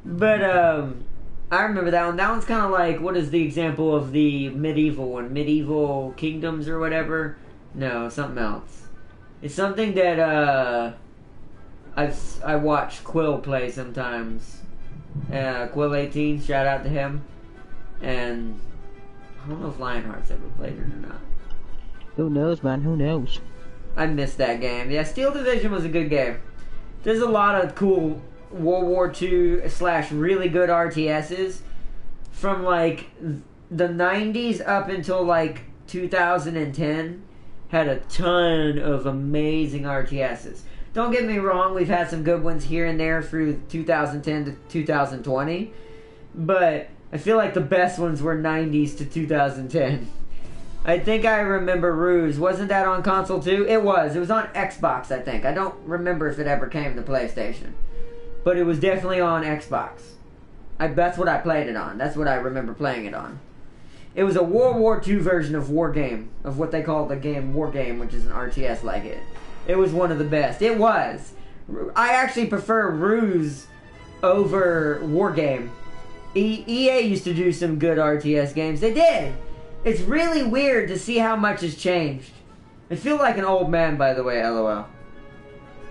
But, I remember that one. That one's kind of like, what is the example of the medieval one? Medieval Kingdoms or whatever? No, something else. It's something that, I watch Quill play sometimes. Quill 18, shout out to him. And I don't know if Lionheart's ever played it or not.
Who knows, man? Who knows?
I missed that game. Yeah, Steel Division was a good game. There's a lot of cool World War II / really good RTSs from like the 90s up until like 2010 had a ton of amazing RTSs. Don't get me wrong, we've had some good ones here and there through 2010 to 2020, but I feel like the best ones were 90s to 2010. I think I remember Ruse. Wasn't that on console too? It was. It was on Xbox, I think. I don't remember if it ever came to PlayStation. But it was definitely on Xbox. That's what I played it on. That's what I remember playing it on. It was a World War II version of War Game, of what they call the game War Game, which is an RTS like it. It was one of the best. It was. I actually prefer Ruse over War Game. EA used to do some good RTS games. They did. It's really weird to see how much has changed. I feel like an old man, by the way, LOL.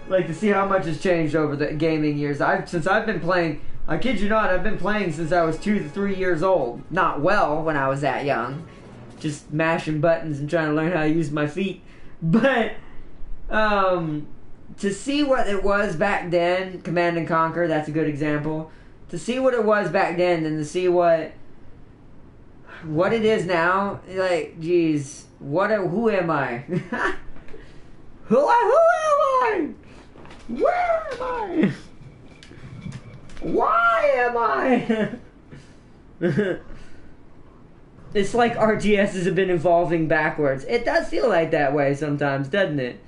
Like, to see how much has changed over the gaming years. Since I've been playing, I kid you not, I've been playing since I was 2 to 3 years old. Not well when I was that young. Just mashing buttons and trying to learn how to use my feet. But, to see what it was back then, Command and Conquer, that's a good example. To see what it was back then and to see what it is now, like, geez, who am I? who am I? Where am I? Why am I? It's like RTSs have been evolving backwards. It does feel like that way sometimes, doesn't it?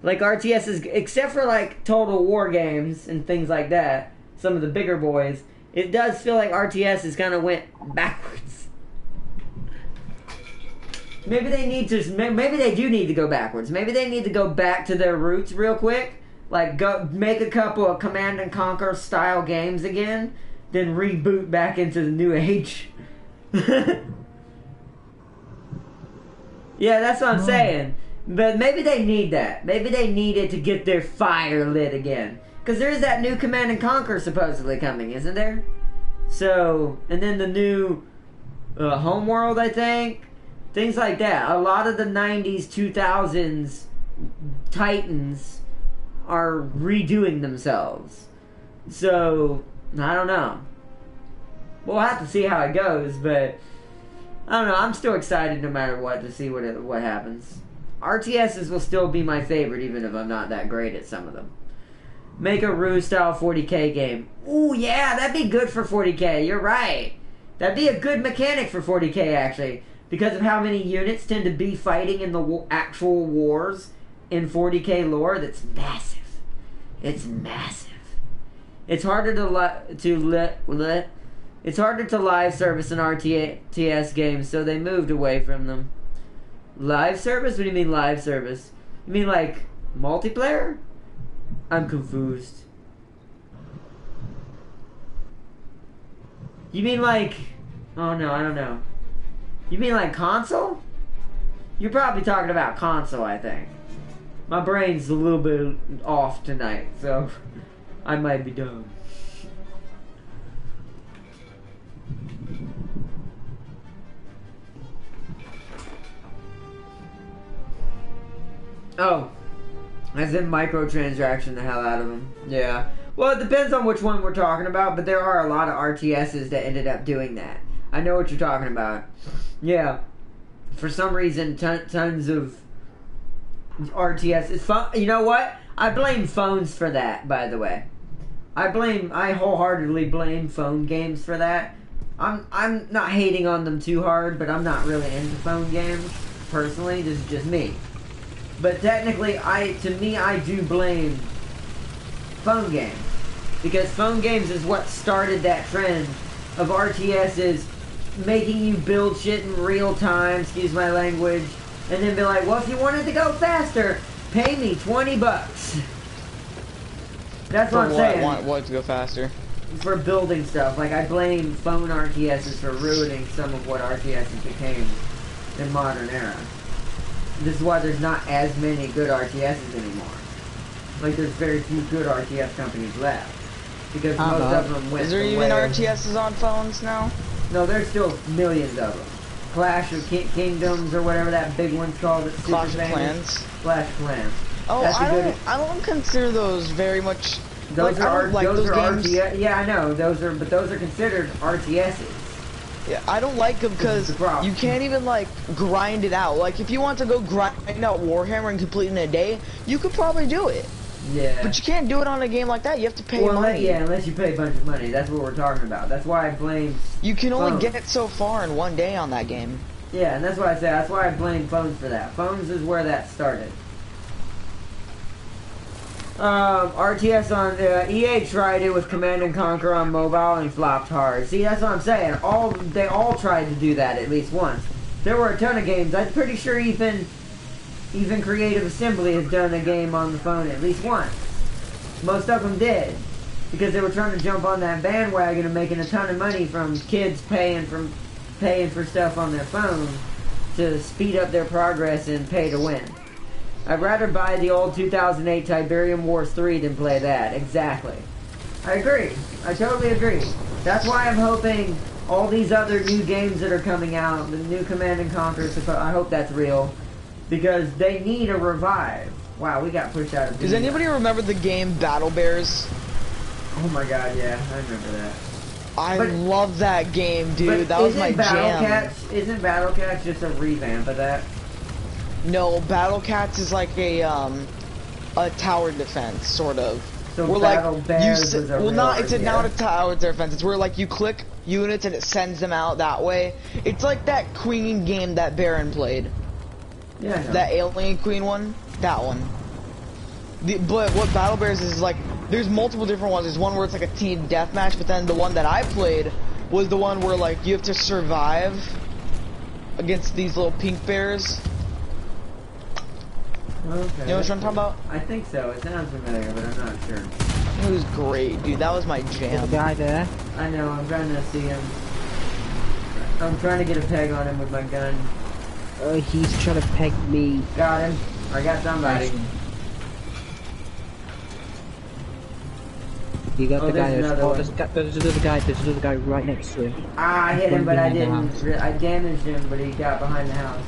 Like RTSs, except for like Total War games and things like that, some of the bigger boys, it does feel like RTSs kind of went backwards. Maybe they do need to go backwards. Maybe they need to go back to their roots real quick. Like, go make a couple of Command and Conquer style games again, then reboot back into the new age. Yeah, that's what I'm saying. But maybe they need that. Maybe they need it to get their fire lit again. Because there's that new Command and Conquer supposedly coming, isn't there? So, and then the new Homeworld, I think. Things like that. A lot of the 90s, 2000s titans are redoing themselves. So, I don't know. We'll have to see how it goes, but I don't know. I'm still excited no matter what to see what happens. RTSs will still be my favorite, even if I'm not that great at some of them. Make a Ruse style 40k game. Ooh, yeah, that'd be good for 40k. You're right. That'd be a good mechanic for 40k, actually. Because of how many units tend to be fighting in the actual wars in 40k lore, that's massive. It's massive. It's harder it's harder to live service in RTS games, so they moved away from them. Live service? What do you mean live service? You mean like multiplayer? I'm confused. You mean like... Oh no, I don't know. You mean like console? You're probably talking about console, I think. My brain's a little bit off tonight, so I might be dumb. Oh, as in microtransaction the hell out of them. Yeah. Well, it depends on which one we're talking about, but there are a lot of RTSs that ended up doing that. I know what you're talking about. Yeah. For some reason, tons of RTS. It's fun. You know what? I blame phones for that, by the way. I wholeheartedly blame phone games for that. I'm not hating on them too hard, but I'm not really into phone games, personally. This is just me. But technically, I do blame phone games. Because phone games is what started that trend of RTSs making you build shit in real time, excuse my language, and then be like, well, if you wanted to go faster, pay me $20. That's what I'm saying.
Want to go faster?
For building stuff. Like, I blame phone RTSs for ruining some of what RTSs became in modern era. This is why there's not as many good RTSs anymore. Like, there's very few good RTS companies left. Because most of them went.
Is there even RTSs on phones now?
No, there's still millions of them. Clash of Kingdoms or whatever that big one's called.
Clash of Clans.
Clash of Clans.
Oh, I don't consider those very much.
Those
like,
are
those games.
RTS. Yeah, I know. Those are considered RTSs.
Yeah, I don't like them because you can't even like grind it out. Like if you want to go grind out Warhammer and complete it in a day, you could probably do it.
Yeah.
But you can't do it on a game like that. You have to pay money.
Yeah, unless you pay a bunch of money. That's what we're talking about. That's why I blame.
You can only
phones.
get so far in one day on that game.
Yeah, and that's why I say that's why I blame phones for that. Phones is where that started. RTS on EA tried it with Command and Conquer on mobile and flopped hard. See, that's what I'm saying. They all tried to do that at least once. There were a ton of games. I'm pretty sure even Creative Assembly has done a game on the phone at least once. Most of them did, because they were trying to jump on that bandwagon of making a ton of money from kids paying for stuff on their phone to speed up their progress and pay to win. I'd rather buy the old 2008 Tiberium Wars 3 than play that. Exactly. I agree. I totally agree. That's why I'm hoping all these other new games that are coming out, the new Command and Conquer, I hope that's real, because they need a revive. Wow, we got pushed out of.
Does anybody remember the game Battle Bears?
Oh my god, yeah, I remember that.
I love that game, dude. That was my jam.
Isn't Battle Cats just a revamp of that?
No, Battle Cats is like a tower defense, sort of.
So
where
Battle Bears was a
it's not a tower defense. It's where like you click units and it sends them out that way. It's like that Queen game that Baron played.
Yeah, I know.
That Alien Queen one. That one. But what Battle Bears is like, there's multiple different ones. There's one where it's like a team deathmatch, but then the one that I played was the one where like you have to survive against these little pink bears.
Okay.
You know what I'm talking about?
I think so. It sounds familiar, but I'm not sure.
It was great, dude. That was my jam.
There's a guy there.
I know. I'm trying to see him. I'm trying to get a peg on him with my gun.
He's trying to peg me.
Got him. I got somebody.
You got the guy.
There's
There's another guy right next to him.
Ah, I hit him, but I didn't. I damaged him, but he got behind the house.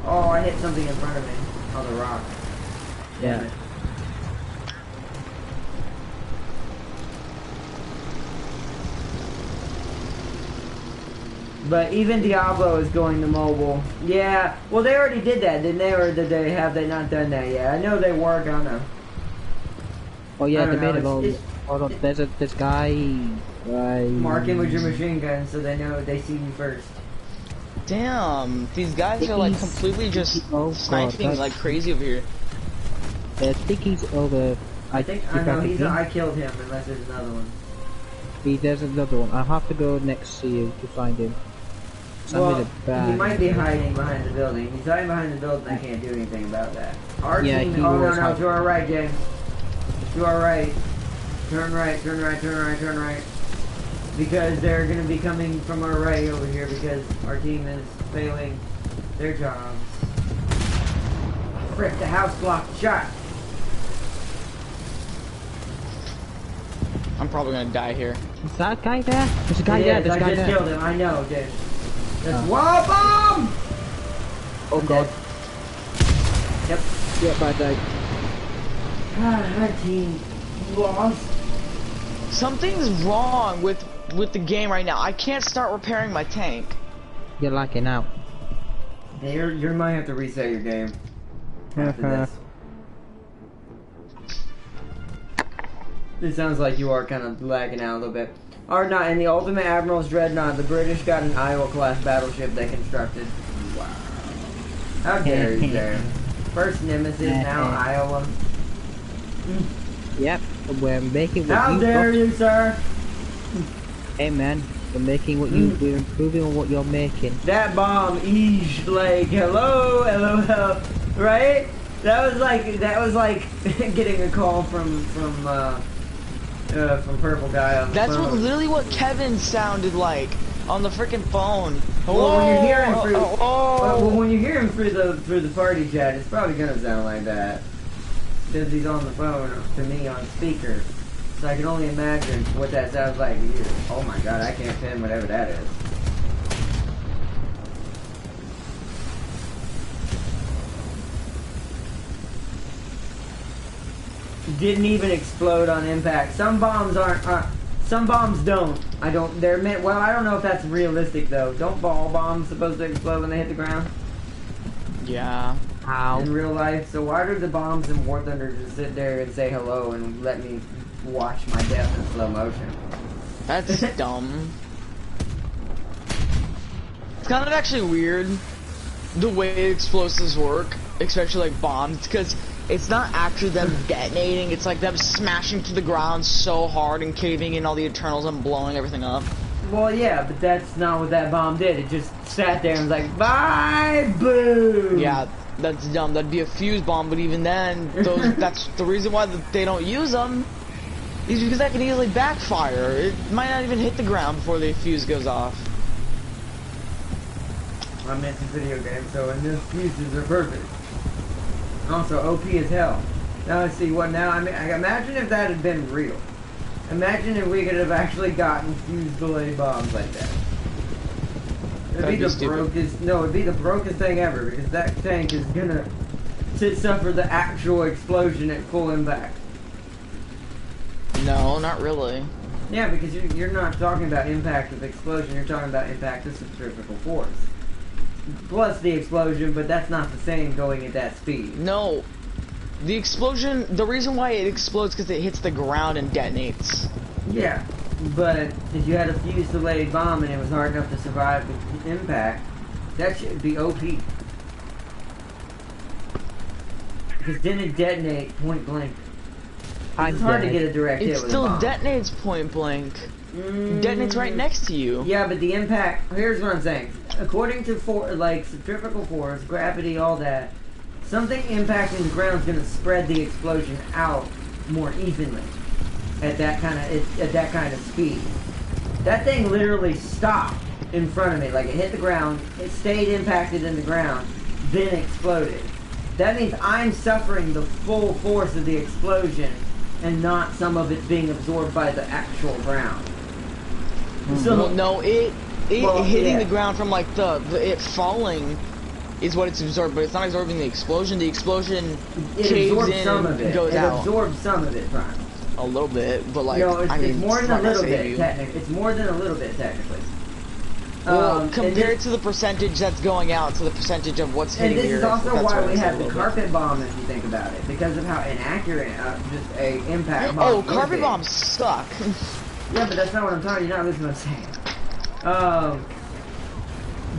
Oh, I hit something in front of me. Oh, the rock.
Yeah.
But even Diablo is going to mobile. Yeah. Well, they already did that, didn't they? Or have they not done that yet? I know they were gonna.
Oh yeah, they made it all. Hold on, there's this guy.
Mark him with your machine gun so they know they see you first.
Damn, these guys are like completely just sniping like crazy over here.
I think he's over.
I know I killed him unless there's another one.
There's another one. I have to go next to you to find him.
Well, he might be hiding behind the building. He's hiding behind the building. I can't do anything about that. Our team. Oh no, to our right, James. To our right. Turn right. Turn right. Turn right. Turn right. Because they're going to be coming from our right over here because our team is failing their jobs. Frick, the house blocked the shot.
I'm probably gonna die here.
Is that guy there? There's a guy there. There's a guy there.
I just killed him. I know, dude. That's wall bomb!
Oh god.
Yep.
Yep, I died.
God, our team lost.
Something's wrong with the game right now. I can't start repairing my tank.
You're lagging out.
Yeah, you might have to reset your game after this. It sounds like you are kind of lagging out a little bit. Or not, in the Ultimate Admiral's Dreadnought, the British got an Iowa-class battleship they constructed. Wow. How dare you, there. First Nemesis, now Iowa.
Yep, we're making what
How dare you, sir?
Hey man, we're making what we're improving on what you're making.
That bomb, like, hello, hello, right? That was like getting a call from Purple Guy on the
That's
phone.
literally what Kevin sounded like on the freaking phone.
Well, when you hear him when you hear him through the party chat, it's probably gonna sound like that because he's on the phone to me on speaker. So I can only imagine what that sounds like to you. Oh my god, I can't pin whatever that is. Didn't even explode on impact. Some bombs aren't. Some bombs don't. They're meant. Well, I don't know if that's realistic though. Don't ball bombs supposed to explode when they hit the ground?
Yeah.
How?
In real life. So why do the bombs in War Thunder just sit there and say hello and let me watch my death in slow motion?
That's dumb. It's kind of actually weird the way explosives work, especially like bombs, because it's not actually them detonating, it's like them smashing to the ground so hard and caving in all the internals and blowing everything up.
Well, yeah, but that's not what that bomb did. It just sat there and was like, bye, boom!
Yeah, that's dumb. That'd be a fuse bomb, but even then, that's the reason why they don't use them. Is because that can easily backfire. It might not even hit the ground before the fuse goes off.
I meant it's a video game, so and those fuses are perfect. Also, OP as hell. Now let's see what now. I mean, imagine if that had been real. Imagine if we could have actually gotten fuse delay bombs like that. It'd be the brokest. No, it'd be the brokest thing ever because that tank is gonna suffer the actual explosion at full impact.
No, not really.
Yeah, because you're not talking about impact of explosion. You're talking about impact of centrifugal force. Plus the explosion, but that's not the same going at that speed.
No. The explosion, the reason why it explodes because it hits the ground and detonates.
Yeah, but if you had a fuse delayed bomb and it was hard enough to survive the impact, that should be OP. Because then it detonate point blank. It's hard to get a direct hit with a bomb.
It still detonates point blank. Detonates right next to you.
Yeah, but the impact, here's what I'm saying. According to centrifugal force, gravity, all that, something impacting the ground is going to spread the explosion out more evenly at that kind of speed. That thing literally stopped in front of me. Like, it hit the ground, it stayed impacted in the ground, then exploded. That means I'm suffering the full force of the explosion and not some of it being absorbed by the actual ground. So,
well, no, it hitting the ground from like it falling is what it's absorbed, but it's not absorbing the explosion. The explosion caves in and goes out.
It absorbs some of it, Brian.
A little bit, but like
no, it's more than a little bit.
Well, compared to the percentage that's going out to the percentage of what's hitting the earth.
And this is also why we have the carpet bomb, if you think about it, because of how inaccurate just a impact bomb.
Oh, carpet bombs suck.
Yeah, but that's not what I'm talking. You're not listening to what I'm saying.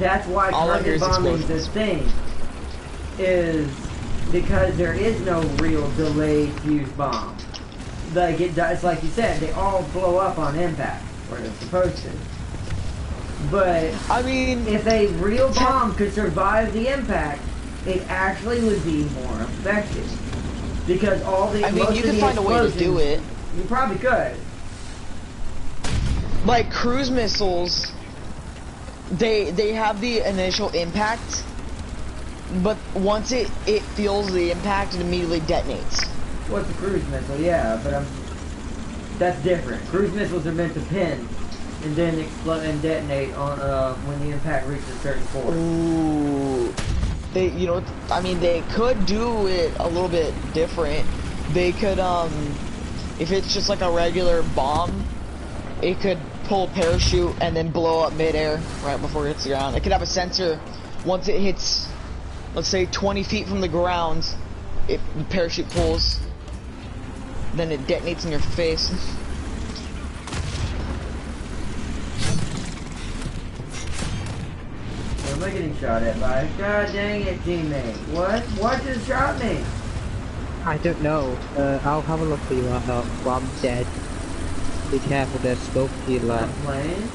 That's why carpet bombing is this thing. Is because there is no real delayed fuse bomb. Like it's like you said, they all blow up on impact, or they're supposed to. But
I mean,
if a real bomb could survive the impact, it actually would be more effective. Because all the
you could find a way to do it.
You probably could.
Like cruise missiles, they have the initial impact, but once it feels the impact, it immediately detonates.
What's a cruise missile? Yeah, but that's different. Cruise missiles are meant to pin and then explode and detonate on when the impact reaches a certain force.
Ooh, they could do it a little bit different. They could if it's just like a regular bomb, it could pull a parachute and then blow up midair right before it hits the ground. It could have a sensor. Once it hits, let's say 20 feet from the ground, the parachute pulls, then it detonates in your face.
What am I getting shot at by? God dang it, teammate. What just shot me?
I don't know. I'll have a look for you while I'm dead. Be careful, there's scope to your left.
I'm playing.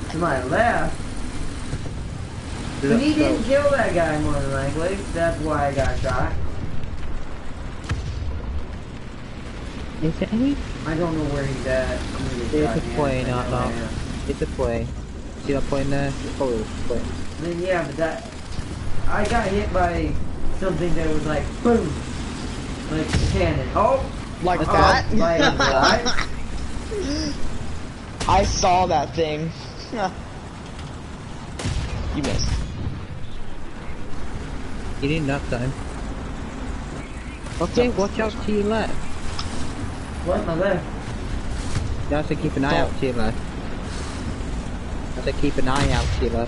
To my left? But he didn't kill that guy more than likely. That's why I got shot.
Is there any?
I don't know where he's at. I'm gonna get
There's
shot
a plane out there. It's a plane. See that plane there? Oh, it's a plane.
Then yeah, but I got hit by something that was like boom, like a cannon. Oh,
like that?
Like what?
I saw that thing. You missed.
You didn't that time. Okay, watch out to your left.
What? My left?
You have to keep an eye out, Taylor. You have to keep an eye out, Taylor.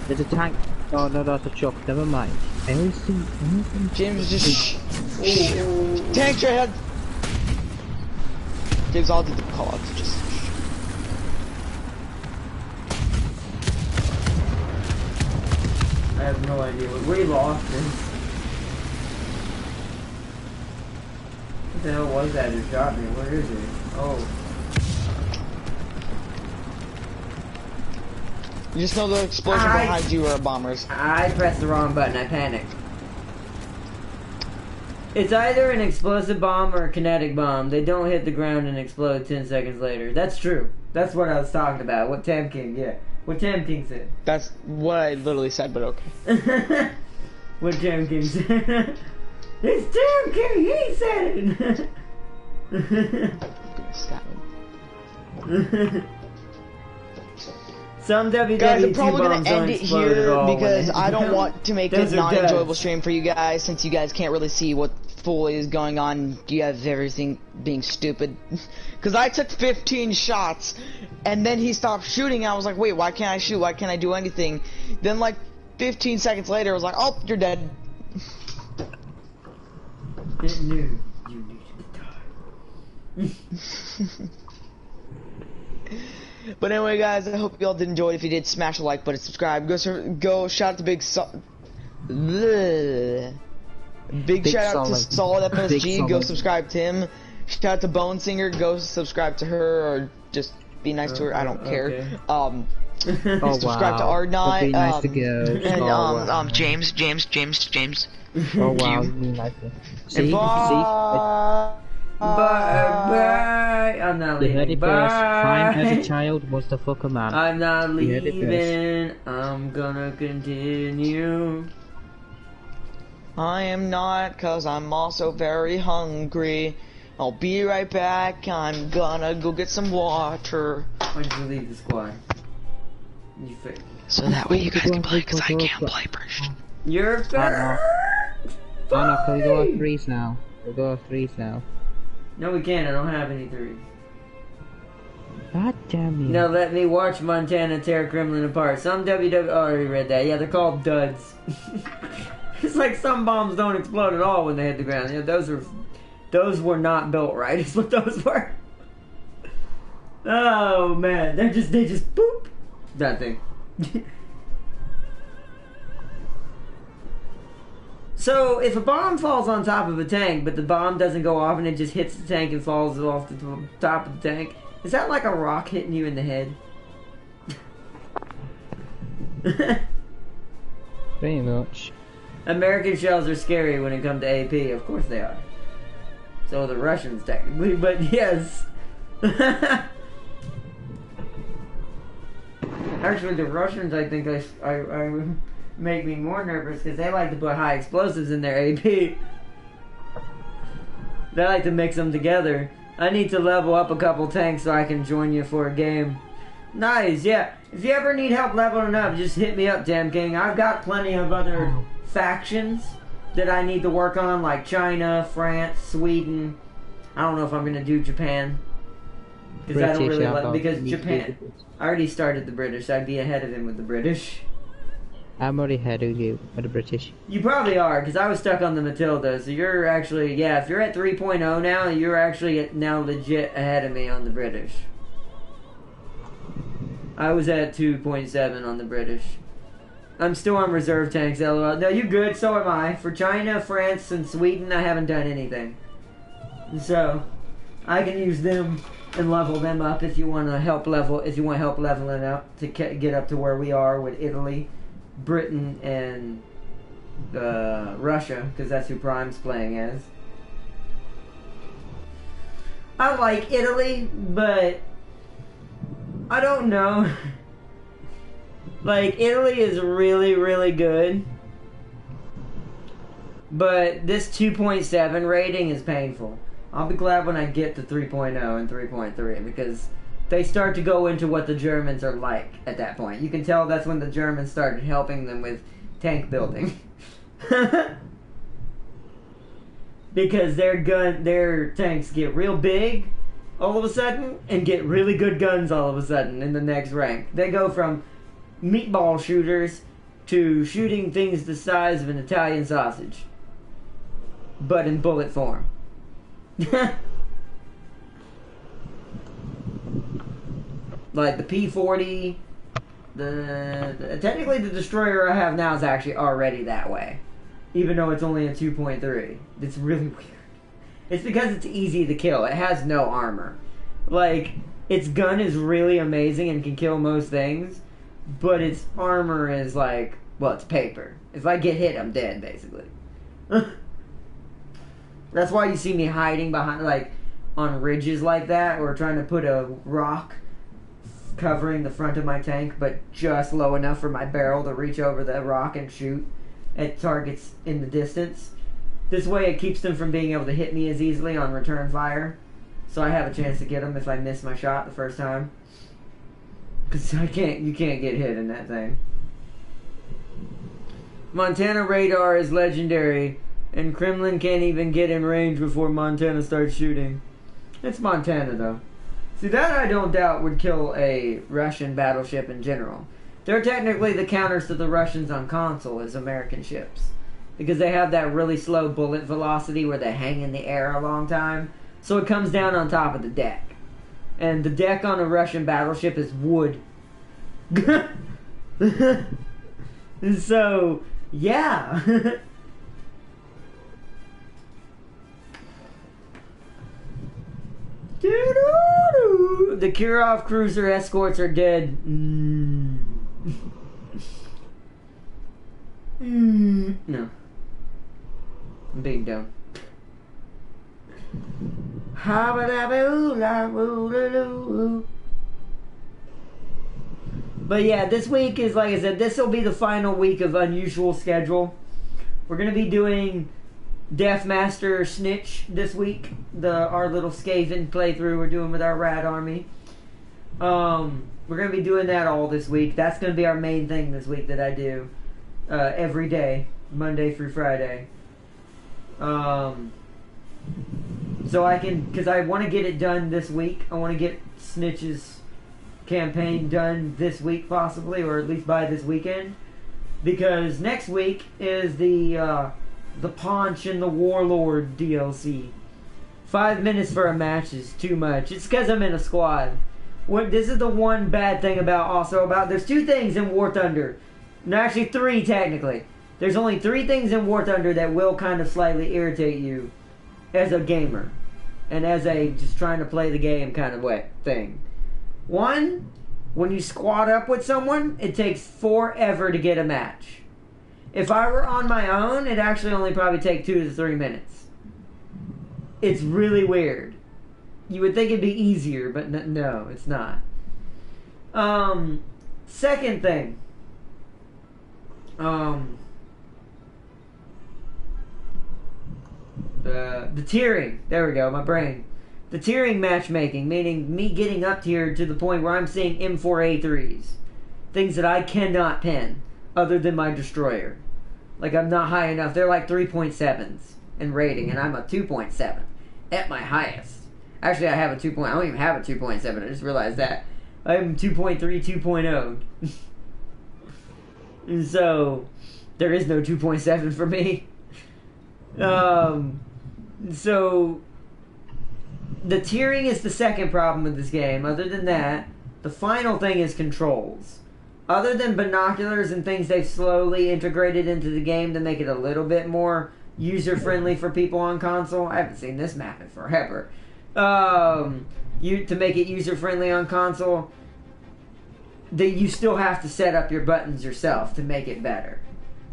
There's a tank. Oh no, that's a truck. Never mind. Anything.
James just tank your head. James, I'll do the call outs. Just.
I have no idea. We lost it. What the hell was that? It shot me. Where is it? Oh.
You just know the explosion behind you are bombers.
I pressed the wrong button. I panicked. It's either an explosive bomb or a kinetic bomb. They don't hit the ground and explode 10 seconds later. That's true. That's what I was talking about. What Tam King, yeah. What Tam King said.
That's what I literally said, but okay.
What Tam King said. It's Tam King, he said it!
I'm gonna stab him.
Some WWE
guys, I'm probably
bombs
gonna end it here because I don't want to make it a non-enjoyable
dead.
stream for you guys, since you guys can't really see what fully is going on. You have everything being stupid. Because I took 15 shots, and then he stopped shooting, and I was like, wait, why can't I shoot? Why can't I do anything? Then like 15 seconds later, I was like, oh, you're dead.
It knew you needed to die.
But anyway, guys, I hope you all did enjoy it. If you did, smash the like button, subscribe. Go shout out to Big shout out to Solid FSG. Go subscribe to him. Shout out to Bone Singer. Go subscribe to her, or just be nice to her. I don't care. Subscribe to R9.
Be nice to go.
And James.
Oh wow, nice. See,
Bye. I'm not
You heard
leaving.
it first. Prime as a child was the fucker man.
I'm not
You heard it
leaving. I'm gonna continue.
I am not, cause I'm also very hungry. I'll be right back. I'm gonna go get some water.
Why did you leave the squad? You fake.
So that way you guys can play, cause I can't play first.
You're fair.
Oh no, can we go off threes now? We'll go off threes now.
No, we can't. I don't have any threes.
God damn you.
Now let me watch Montana tear Kremlin apart. Some WW... Oh, I already read that. Yeah, they're called duds. It's like some bombs don't explode at all when they hit the ground. Yeah, those were not built right. Is what those were. Oh man, they just boop that thing. So if a bomb falls on top of a tank, but the bomb doesn't go off and it just hits the tank and falls off the top of the tank, is that like a rock hitting you in the head?
Pretty much.
American shells are scary when it comes to AP. Of course they are. So are the Russians, technically, but yes. Actually, the Russians, I think, I make me more nervous because they like to put high explosives in their AP. They like to mix them together. I need to level up a couple tanks so I can join you for a game. Nice, yeah. If you ever need help leveling up, just hit me up, Tam King. I've got plenty of other factions that I need to work on, like China, France, Sweden. I don't know if I'm gonna do Japan because I don't really like because Japan. I already started the British. I'd be ahead of him with the British.
I'm already ahead of you with the British.
You probably are, because I was stuck on the Matilda, so you're actually, yeah, if you're at 3.0 now, you're actually now legit ahead of me on the British. I was at 2.7 on the British. I'm still on reserve tanks, LOL. No, you good, so am I. For China, France, and Sweden, I haven't done anything. So, I can use them and level them up if you want to help leveling up to get up to where we are with Italy, Britain, and Russia, because that's who Prime's playing as. I like Italy, but I don't know. Like, Italy is really, really good, but this 2.7 rating is painful. I'll be glad when I get to 3.0 and 3.3, because they start to go into what the Germans are like at that point. You can tell that's when the Germans started helping them with tank building. Because their tanks get real big, all of a sudden and get really good guns all of a sudden in the next rank. They go from meatball shooters to shooting things the size of an Italian sausage, but in bullet form. Like the P40, technically the destroyer I have now is actually already that way, even though it's only a 2.3. It's really weird. It's because it's easy to kill. It has no armor. Like, its gun is really amazing and can kill most things, but its armor is like, well, it's paper. If I get hit, I'm dead, basically. That's why you see me hiding behind, like, on ridges like that, or trying to put a rock covering the front of my tank, but just low enough for my barrel to reach over the rock and shoot at targets in the distance. This way it keeps them from being able to hit me as easily on return fire, so I have a chance to get them if I miss my shot the first time. Because you can't get hit in that thing. Montana radar is legendary, and Kremlin can't even get in range before Montana starts shooting. It's Montana, though. See, that I don't doubt would kill a Russian battleship in general. They're technically the counters to the Russians on console as American ships, because they have that really slow bullet velocity where they hang in the air a long time, so it comes down on top of the deck. And the deck on a Russian battleship is wood. So, yeah. The Kirov cruiser escorts are dead. No. I'm being dumb. But yeah, this week is, like I said, this will be the final week of Unusual Schedule. We're going to be doing Deathmaster Snitch this week. Our little Skaven playthrough we're doing with our Rad Army. We're going to be doing that all this week. That's going to be our main thing this week that I do. Every day, Monday through Friday. So I can, because I want to get it done this week. I want to get Snitch's campaign done this week possibly, or at least by this weekend. Because next week is the Paunch and the Warlord DLC. 5 minutes for a match is too much. It's because I'm in a squad. This is the one bad thing about, there's 2 things in War Thunder. No, actually 3 technically. There's only 3 things in War Thunder that will kind of slightly irritate you as a gamer. And as a just trying to play the game kind of thing. 1, when you squad up with someone, it takes forever to get a match. If I were on my own, it'd actually only probably take 2 to 3 minutes. It's really weird. You would think it'd be easier, but no, it's not. Second thing. The tiering. There we go, my brain. The tiering matchmaking, meaning me getting up tier to the point where I'm seeing M4A3s. Things that I cannot pin, other than my destroyer. Like, I'm not high enough. They're like 3.7s in rating, and I'm a 2.7 at my highest. Actually, I have a 2. I don't even have a 2.7. I just realized that. I'm 2.3, 2.0. And so, there is no 2.7 for me. So, the tiering is the second problem with this game. Other than that, the final thing is controls. Other than binoculars and things they've slowly integrated into the game to make it a little bit more user-friendly for people on console. I haven't seen this map in forever. To make it user-friendly on console, you still have to set up your buttons yourself to make it better.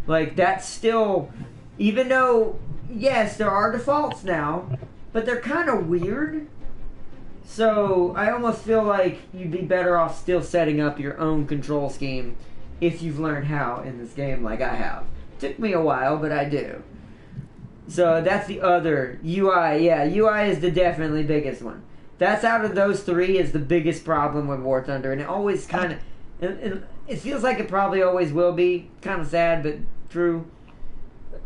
Like, that's still... Even though, yes, there are defaults now, but they're kind of weird. So, I almost feel like you'd be better off still setting up your own control scheme if you've learned how in this game like I have. Took me a while, but I do. So, that's the other. UI, yeah, UI is the definitely biggest one. That's out of those 3 is the biggest problem with War Thunder, and it always kind of... It feels like it probably always will be. Kind of sad, but true.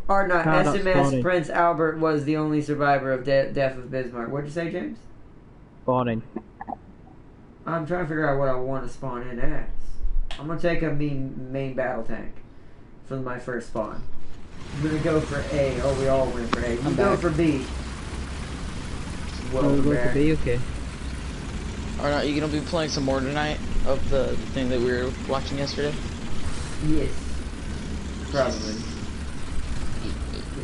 Or not, SMS Prince Albert was the only survivor of death of Bismarck. What'd you say, James?
Spawning.
I'm trying to figure out what I want to spawn in as. I'm gonna take a main battle tank for my first spawn. I'm gonna go for A. Oh, we all went for A. You go for B.
Oh, we're going to be okay.
Or not, you gonna be playing some more tonight of the thing that we were watching yesterday?
Yes. Probably.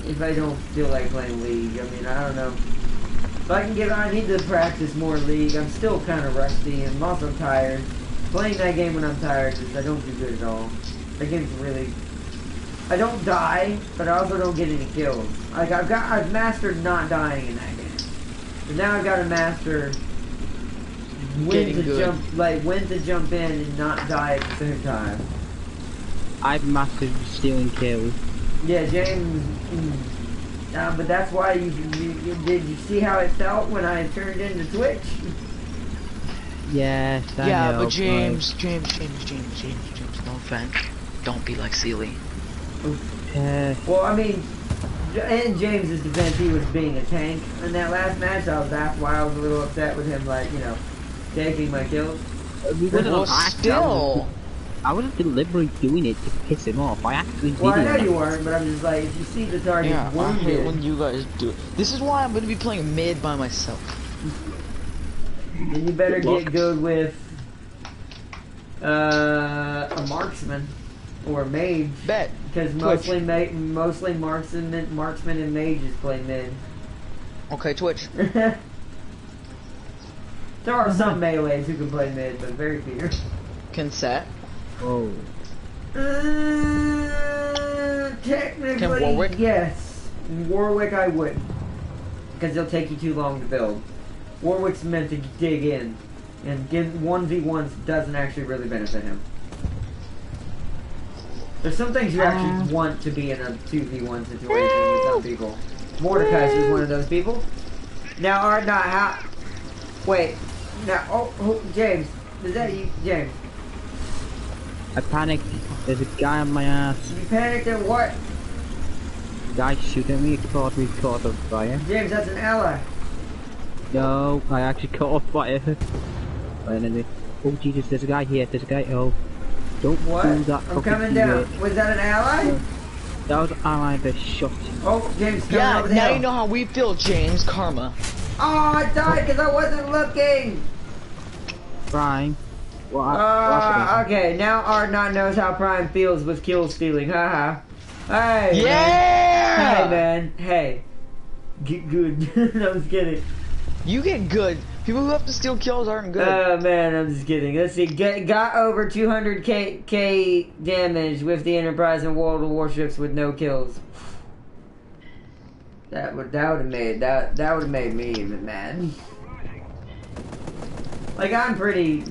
If I don't feel like playing League, I mean, I don't know. If I can I need to practice more League. I'm still kind of rusty, and I'm also tired. Playing that game when I'm tired is I don't do good at all. That game's really... I don't die, but I also don't get any kills. Like, I've mastered not dying in that game. But now I've got to master when to jump in and not die at the same time.
I've mastered stealing kills.
Yeah, James. But that's why you did you see how it felt when I turned into Twitch?
Yes, I
yeah,
know,
but James, no offense. Don't be like Sealy.
Well, I mean, in James's defense, he was being a tank. In that last match, that's why I was a little upset with him, like, you know, taking my kills.
I wasn't deliberately doing it to piss him off. I actually did.
Well, I know you weren't, but I'm just like, if you see the target wounded...
I hate when you guys do it. This is why I'm going to be playing mid by myself.
Then you better get good with a marksman or a mage.
Bet.
Because mostly marksmen and mages play mid.
Okay, Twitch.
There are some melees who can play mid, but very few.
Consent.
Oh.
Technically,
Can Warwick?
yes. Warwick I would. Because he'll take you too long to build. Warwick's meant to dig in. And 1v1s doesn't actually really benefit him. There's some things you actually want to be in a 2v1 situation with some people. Mordecai is one of those people. Now, wait. Now, James. Is that you? James.
I panicked. There's a guy on my ass.
You panicked at what?
Guy shooting me, caught on fire.
James, that's an ally.
No, I actually caught on fire. Finally. Oh Jesus, there's a guy here, there's a guy, don't do that.
I'm coming down. Was that an ally?
No. That was an ally that shot.
Oh, James, coming over the
now
hill.
you know how we feel, James. Karma.
Oh, I died because I wasn't looking!
Prime.
Okay, now Art9 knows how Prime feels with kill stealing, haha. Hey,
yeah!
Man. Hey, man. Hey. Get good. No, I'm just kidding.
You get good. People who have to steal kills aren't good.
Oh, man, I'm just kidding. Let's see. Got over 200k damage with the Enterprise and World of Warships with no kills. That would have made me even mad. Like, I'm pretty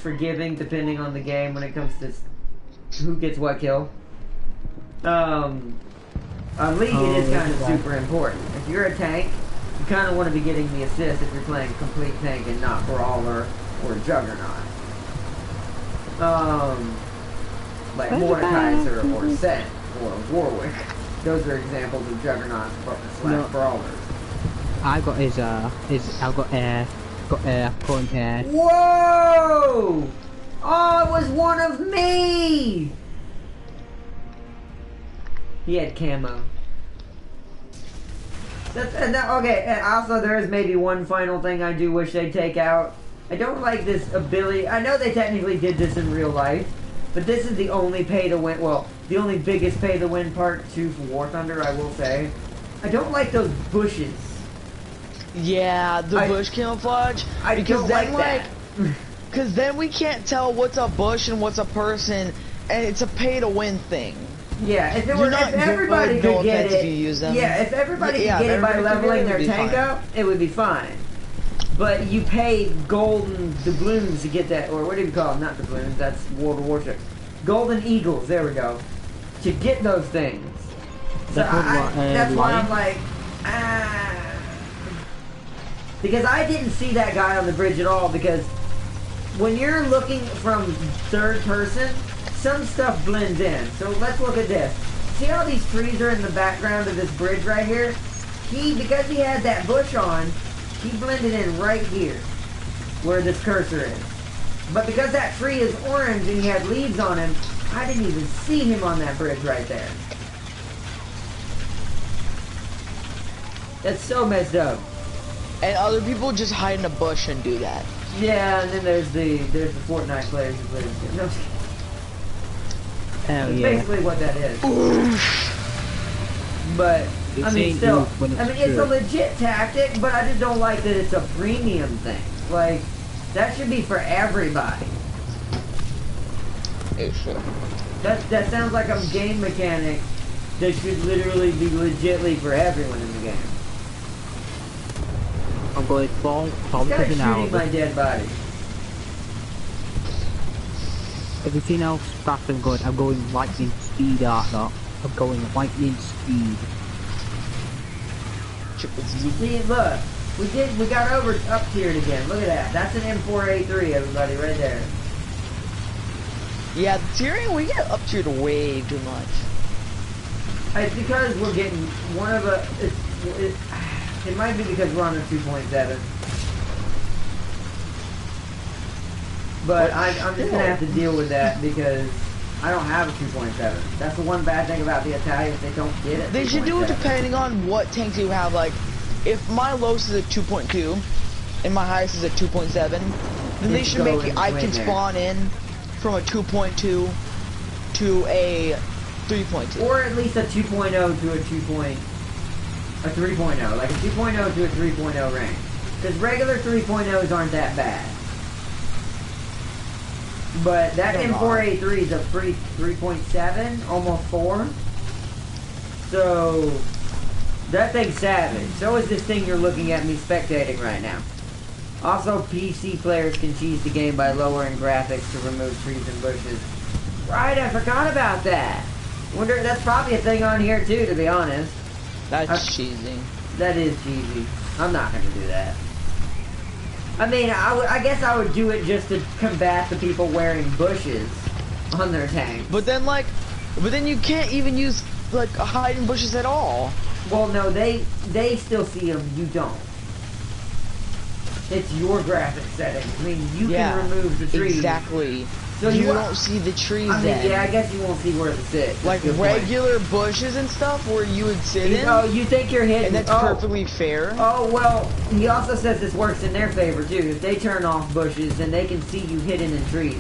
forgiving depending on the game when it comes to who gets what kill. On League, it is kind of super important. If you're a tank, you kind of want to be getting the assist if you're playing complete tank and not Brawler or Juggernaut. Like Mordekaiser or Set or Warwick. Those are examples of Juggernauts / Brawlers.
I got I got air. Point air.
Whoa! Oh, it was one of me! He had camo. Okay, and also there is maybe one final thing I do wish they'd take out. I don't like this ability. I know they technically did this in real life, but this is the only pay-to-win, well, the only biggest pay-to-win part too for War Thunder, I will say. I don't like those bushes.
Yeah, the bush camouflage.
I don't like that.
Because then we can't tell what's a bush and what's a person, and it's a pay-to-win thing.
Yeah, if everybody could get it, if everybody could get it by leveling their tank up, it would be fine. But you pay golden doubloons to get that, or what do you call them? Not doubloons, that's World of Warships. Golden Eagles, there we go. To get those things. So that's why I'm like, because I didn't see that guy on the bridge at all, because when you're looking from third person, some stuff blends in. So let's look at this. See how these trees are in the background of this bridge right here? Because he had that bush on, he blended in right here. where this cursor is. But because that tree is orange and he had leaves on him, I didn't even see him on that bridge right there. That's so messed up.
And other people just hide in a bush and do that.
Yeah, and then there's the Fortnite players who play this game. No,
Hell
that's
yeah.
basically what that is. But I mean, still, it's a legit tactic, but I just don't like that it's a premium thing. Like, that should be for everybody.
It should.
That sounds like a game mechanic that should literally be legitly for everyone in the game.
I'm going full
This guy's
an hour.
shooting my dead body.
Everything else fast and good. I'm going lightning speed art not. I'm going lightning speed.
See, look, we got up tiered again. Look at that. That's an M4A3, everybody, right there.
Yeah, the tiering, we get up tiered way too much.
It's because we're getting one of a. It might be because we're on a 2.7. But I'm just gonna have to deal with that because I don't have a 2.7. That's the one bad thing about the Italians, they don't get it.
They should do it depending on what tanks you have. Like, if my lowest is at 2.2 and my highest is at 2.7, then they should make it, I can spawn in from a 2.2 to a 3.2.
Or at least a 2.0 to a 3.0. Like a 2.0 to a 3.0 range. Because regular 3.0s aren't that bad. But that M4A3 is a free 3.7, almost 4. So, that thing's savage. So is this thing you're looking at me spectating right now. Also, PC players can cheese the game by lowering graphics to remove trees and bushes. Right, I forgot about that. Wonder, that's probably a thing on here too, to be honest.
That's cheesy.
That is cheesy. I'm not gonna do that. I mean, I guess I would do it just to combat the people wearing bushes on their tanks.
But then you can't even use, like, hiding bushes at all.
Well, no, they still see them, you don't. It's your graphic settings. I mean, you can remove the trees.
Exactly.
So
you don't see the trees then.
Yeah, I guess you won't see where to sit.
Like regular bushes and stuff where you would sit in.
Oh, you think you're hidden.
And that's perfectly fair.
Oh, well, he also says this works in their favor, too. If they turn off bushes, then they can see you hidden in trees.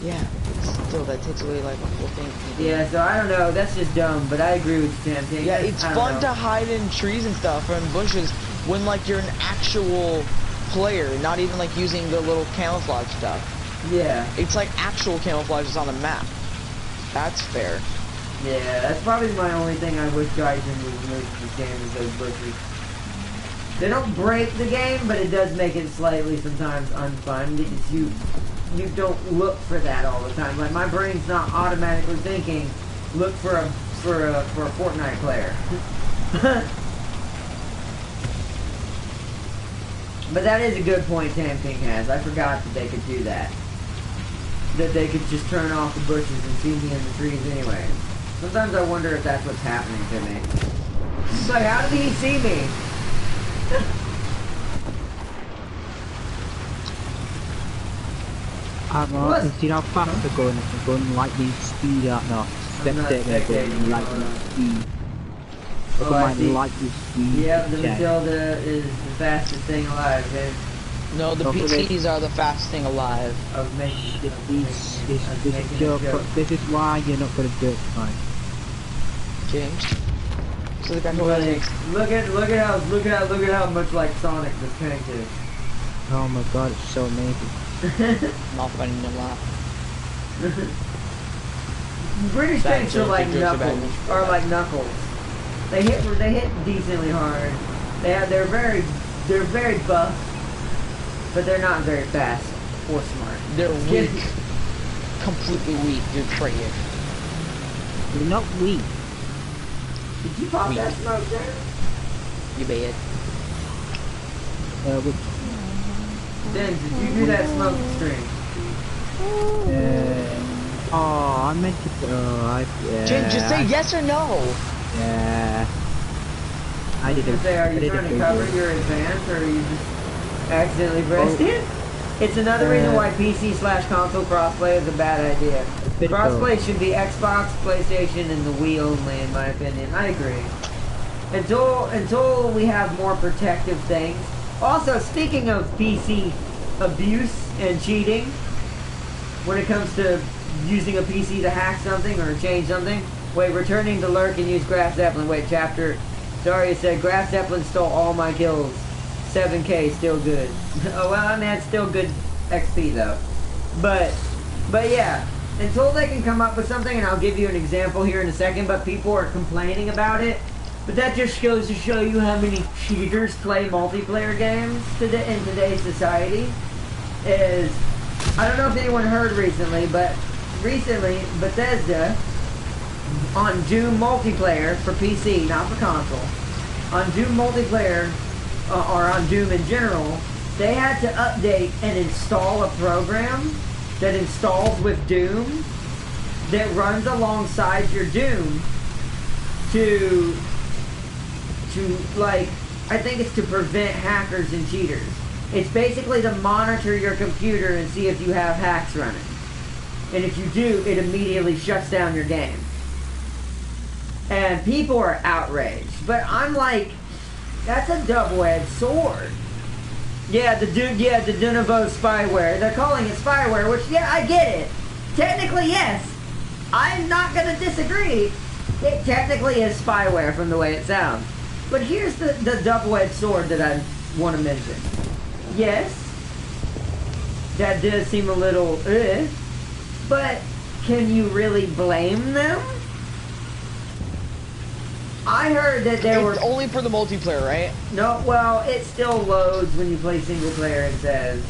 Yeah, but still, that takes away, like, a whole thing.
Yeah, so I don't know. That's just dumb, but I agree with you, Sam.
Yeah, it's fun to hide in trees and stuff, or in bushes, when, like, you're an actual player, not even, like, using the little camouflage stuff.
Yeah.
It's like actual camouflage is on the map. That's fair.
Yeah, that's probably my only thing I wish Gaijin would remove from this game is those bushes. They don't break the game, but it does make it slightly sometimes unfun because you don't look for that all the time. Like, my brain's not automatically thinking, look for a Fortnite player. But that is a good point Tam King has. I forgot that they could do that. That they could just turn off the bushes and see me in the trees anyway. Sometimes I wonder if that's what's happening to me. It's like, how did he see me?
You see how fast they're going lightning speed out now. Spectating lightning speed. Look at my lightning speed.
Yeah, the Matilda is the fastest thing alive, man.
No, the PCs are the fastest thing alive.
Of making
This is why you're not gonna do it fine.
James. So the guy who
look at how much like Sonic this tank is.
Oh my god, it's so amazing.
Not funny no laugh.
British tanks are like Knuckles. They hit decently hard. They're very buff, but they're not very fast or smart.
They're weak. Completely weak. You're trash.
You're not weak.
Did you pop that smoke there?
You bad.
Dan, did you do that smoke stream?
Oh, I meant to. Yeah.
Jim, just say yes or no.
Yeah. I didn't.
Are you trying to cover your advance, or are you just Accidentally pressed it. It's another reason why PC/console crossplay is a bad idea. Crossplay should be Xbox, PlayStation, and the Wii only, in my opinion. I agree. Until we have more protective things. Also, speaking of PC abuse and cheating, when it comes to using a PC to hack something or change something, wait, returning to lurk and use Graf Zeppelin. Wait, chapter. Sorry, it said Graf Zeppelin stole all my kills. 7K, still good. Oh, well, I mean, it's still good XP, though. But yeah, until they can come up with something, and I'll give you an example here in a second, but people are complaining about it. But that just goes to show you how many cheaters play multiplayer games today in today's society. I don't know if anyone heard recently, but recently, Bethesda, on Doom multiplayer for PC, not for console, on Doom multiplayer, or on Doom in general, they had to update and install a program that installs with Doom that runs alongside your Doom to like, I think it's to prevent hackers and cheaters. It's basically to monitor your computer and see if you have hacks running. And if you do, it immediately shuts down your game. And people are outraged. But I'm like, that's a double-edged sword. Yeah, the Dunovo spyware. They're calling it spyware, which, yeah, I get it. Technically, yes. I'm not going to disagree. It technically is spyware from the way it sounds. But here's the double-edged sword that I want to mention. Yes, that does seem a little but can you really blame them? I heard that there were...
It's only for the multiplayer, right?
No, well, it still loads when you play single player, it says.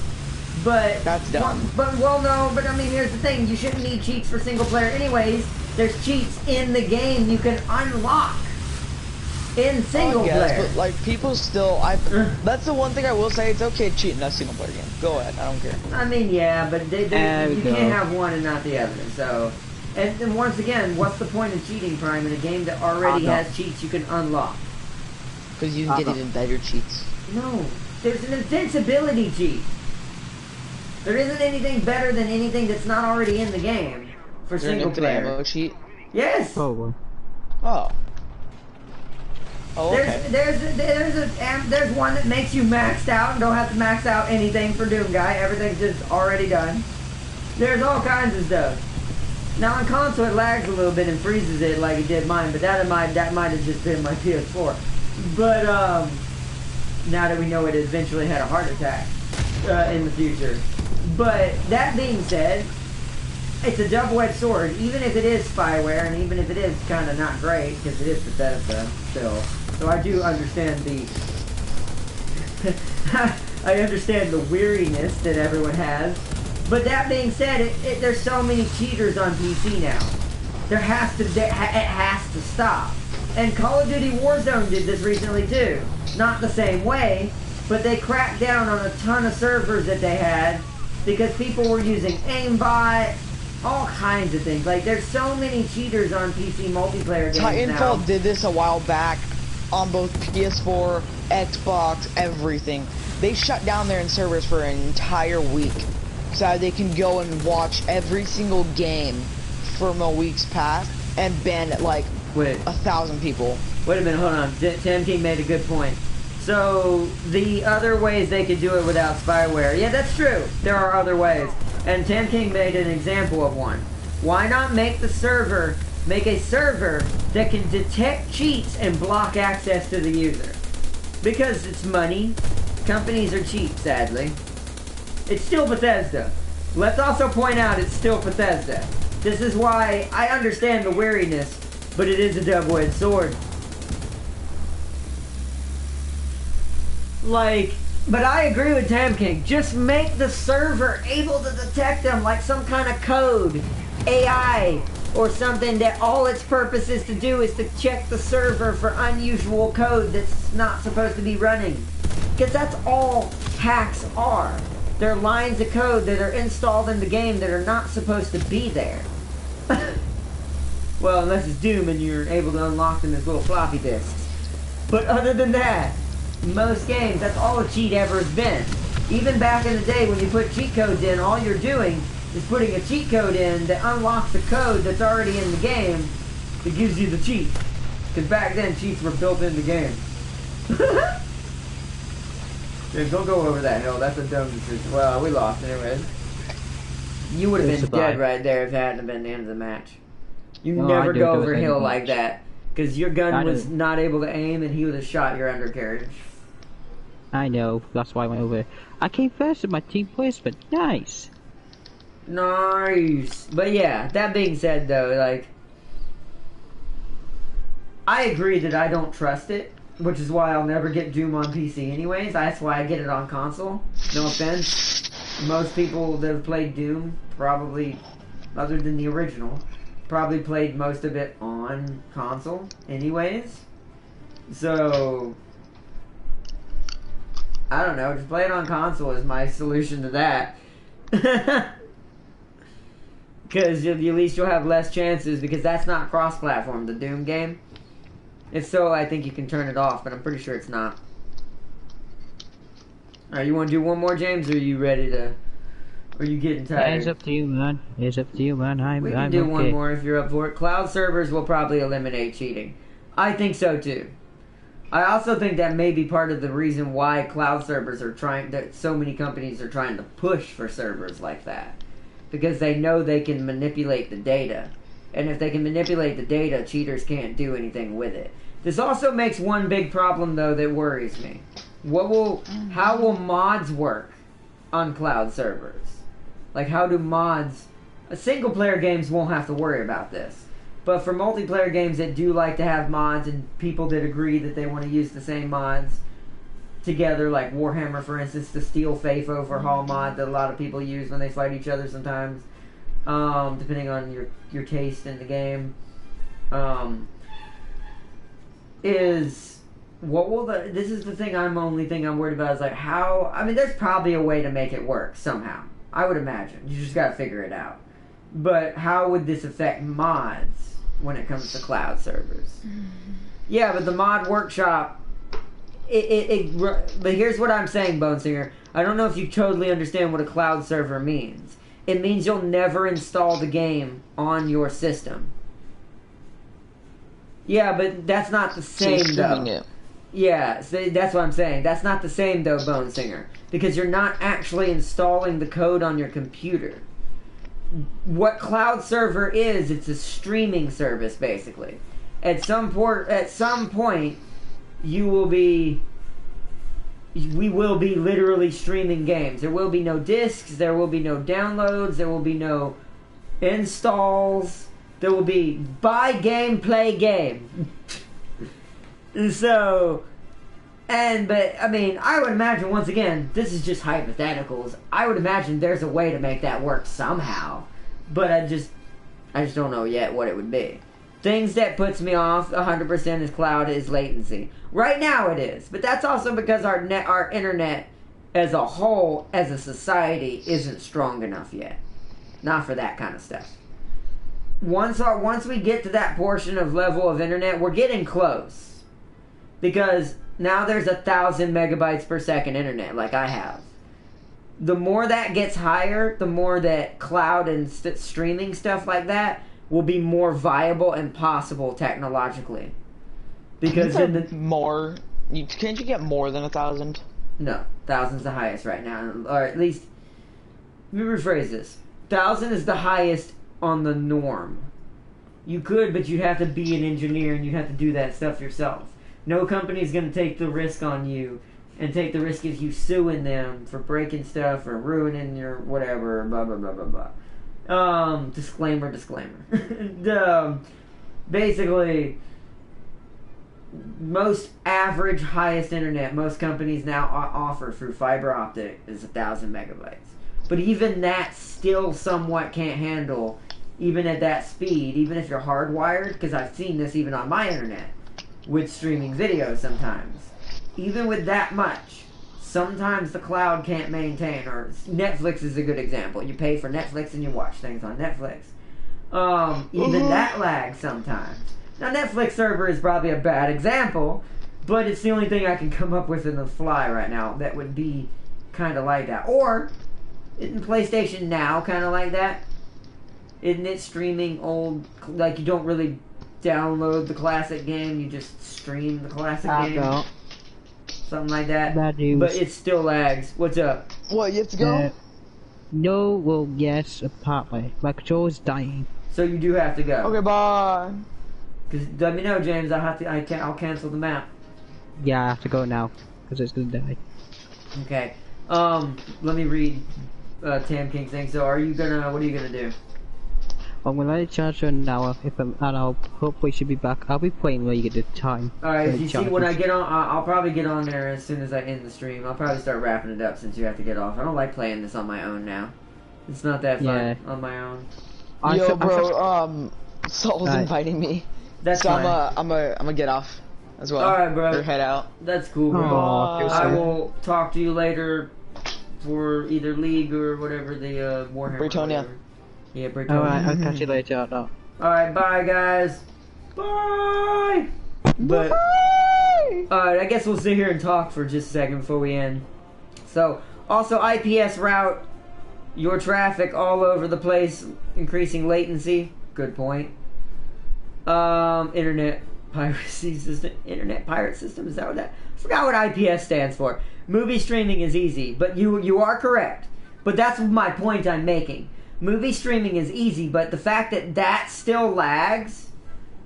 But... That's dumb. But I mean, here's the thing. You shouldn't need cheats for single player anyways. There's cheats in the game you can unlock in single player.
But like people still, that's the one thing I will say. It's okay to cheat in a single player game. Go ahead, I don't care.
I mean, yeah, but you can't have one and not the other. So, and once again, what's the point of cheating, Prime, in a game that already has cheats you can unlock?
Because you can get even better cheats.
No, there's an invincibility cheat. There isn't anything better than anything that's not already in the game for single player.
Ammo cheat?
Yes.
Oh.
Oh, okay.
There's one that makes you maxed out and don't have to max out anything for Doom Guy. Everything's just already done. There's all kinds of stuff. Now on console it lags a little bit and freezes it like it did mine, but that might have just been my PS4. But now that we know it eventually had a heart attack in the future. But that being said, it's a double-edged sword. Even if it is spyware, and even if it is kind of not great, because it is Bethesda still. So I do understand the... I understand the weariness that everyone has. But that being said, there's so many cheaters on PC now. It has to stop. And Call of Duty Warzone did this recently too. Not the same way, but they cracked down on a ton of servers that they had because people were using aimbot, all kinds of things. Like, there's so many cheaters on PC multiplayer games now.
Titanfall did this a while back on both PS4, Xbox, everything. They shut down their servers for an entire week so that they can go and watch every single game from a week's past and ban like 1,000 people.
Wait a minute, hold on. Tim King made a good point. So, the other ways they could do it without spyware. Yeah, that's true. There are other ways. And Tim King made an example of one. Why not make a server that can detect cheats and block access to the user? Because it's money. Companies are cheap, sadly. It's still Bethesda. Let's also point out it's still Bethesda. This is why I understand the weariness, but it is a double-edged sword. But I agree with Tam King. Just make the server able to detect them, like some kind of code, AI, or something that all its purpose is to do is to check the server for unusual code that's not supposed to be running. Because that's all hacks are. They're lines of code that are installed in the game that are not supposed to be there. Well, unless it's Doom and you're able to unlock them as little floppy disks. But other than that, most games, that's all a cheat ever has been. Even back in the day when you put cheat codes in, all you're doing is putting a cheat code in that unlocks the code that's already in the game that gives you the cheat. Because back then, cheats were built in the game. Dude, don't go over that hill. That's a dumb decision. Well, we lost anyways. You would have been dead right there if it hadn't been the end of the match. You never go over a hill like that. Because your gun was not able to aim and he would have shot your undercarriage.
I know. That's why I went over. I came first in my team placement. Nice.
Nice. But yeah, that being said though, like, I agree that I don't trust it, which is why I'll never get Doom on PC anyways. That's why I get it on console. No offense. Most people that have played Doom, probably, other than the original, probably played most of it on console anyways. So, I don't know, just play it on console is my solution to that. Because at least you'll have less chances, because that's not cross-platform, the Doom game. If so, I think you can turn it off, but I'm pretty sure it's not. Alright, you want to do one more, James, or are you ready to... Or are you getting tired?
It's up to you, man. It's up to you, man.
We can do one more if you're up for it. Cloud servers will probably eliminate cheating. I think so, too. I also think that may be part of the reason why cloud servers are trying... that so many companies are trying to push for servers like that. Because they know they can manipulate the data. And if they can manipulate the data, cheaters can't do anything with it. This also makes one big problem, though, that worries me. How will mods work on cloud servers? Like, how do mods... Single-player games won't have to worry about this. But for multiplayer games that do like to have mods, and people that agree that they want to use the same mods together, like Warhammer, for instance, the Steel Faith Overhaul mod that a lot of people use when they fight each other sometimes, depending on your taste in the game, is... What will this is the thing I'm worried about is like how, I mean, there's probably a way to make it work somehow. I would imagine. You just gotta figure it out. But how would this affect mods when it comes to cloud servers? Yeah, but the mod workshop, but here's what I'm saying, Bone Singer. I don't know if you totally understand what a cloud server means. It means you'll never install the game on your system. Yeah, but that's not the same, though. Yeah, so that's what I'm saying. That's not the same, though, Bone Singer. Because you're not actually installing the code on your computer. What Cloud Server is, it's a streaming service, basically. At some point, we will be literally streaming games. There will be no discs, there will be no downloads, there will be no installs. There will be buy game, play game. So, but, I mean, I would imagine, once again, this is just hypotheticals. I would imagine there's a way to make that work somehow. But I just don't know yet what it would be. Things that puts me off 100% is cloud is latency. Right now it is. But that's also because our internet as a whole, as a society, isn't strong enough yet. Not for that kind of stuff. Once we get to that portion of level of internet, we're getting close. Because now there's 1,000 megabytes per second internet, like I have. The more that gets higher, the more that cloud and streaming stuff like that will be more viable and possible technologically. Because can't you get more than 1,000? No, 1,000's the highest right now, or at least. Let me rephrase this: 1,000 is the highest on the norm. You could, but you'd have to be an engineer and you'd have to do that stuff yourself. No company's going to take the risk on you and take the risk of you suing them for breaking stuff or ruining your whatever, blah, blah, blah, blah, blah. Disclaimer. Basically, most average highest internet most companies now offer through fiber optic is 1,000 megabytes. But even that still somewhat can't handle, even at that speed, even if you're hardwired, because I've seen this even on my internet. With streaming videos sometimes. Even with that much, sometimes the cloud can't maintain, or Netflix is a good example. You pay for Netflix and you watch things on Netflix. Even that lags sometimes. Now Netflix server is probably a bad example, but it's the only thing I can come up with in the fly right now that would be kind of like that. Or, isn't PlayStation Now kind of like that? Isn't it streaming old, like you don't really download the classic game, you just stream the classic game?
No.
Something like that.
Bad news.
But it still lags. What's up?
What, you have to go?
No, well, yes, apparently. My controller's dying.
So you do have to go.
Okay, bye.
Cause let me know, James. I'll cancel the map.
Yeah, I have to go now, because it's gonna die.
Okay. Let me read Tam King's thing. So what are you gonna do?
I'm gonna let it charge for an hour, and I'll hopefully should be back. I'll be playing when you get the time.
Alright, you see, when I get on, I'll probably get on there as soon as I end the stream. I'll probably start wrapping it up since you have to get off. I don't like playing this on my own now. It's not that fun on my own.
Yo, bro, Saul's inviting me.
That's
so
fine.
I'm gonna get off as well.
Alright, bro.
Or head out.
That's cool, bro.
Aww,
I will talk to you later for either League or whatever the Warhammer.
Britonia.
Yeah, Britonia.
Alright, I'll catch you later. No.
Alright, bye, guys. Bye! But, alright, I guess we'll sit here and talk for just a second before we end. So, also IPS route, your traffic all over the place, increasing latency. Good point. Internet piracy system. Internet pirate system, is that what that? I forgot what IPS stands for. Movie streaming is easy, but you are correct. But that's my point I'm making. Movie streaming is easy, but the fact that that still lags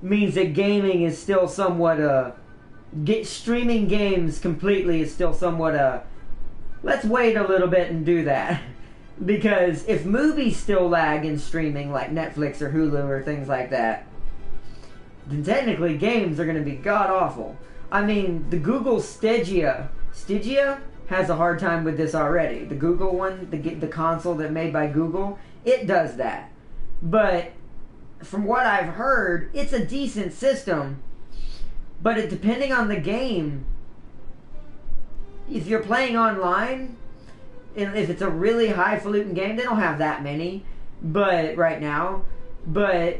means that gaming is still somewhat streaming games completely is still somewhat let's wait a little bit and do that. Because if movies still lag in streaming like Netflix or Hulu or things like that, then technically games are going to be god awful. I mean, the Google Stadia has a hard time with this already. The Google one, the console that made by Google, it does that. But from what I've heard, it's a decent system. But depending on the game, if you're playing online, if it's a really highfalutin game, they don't have that many, but right now, but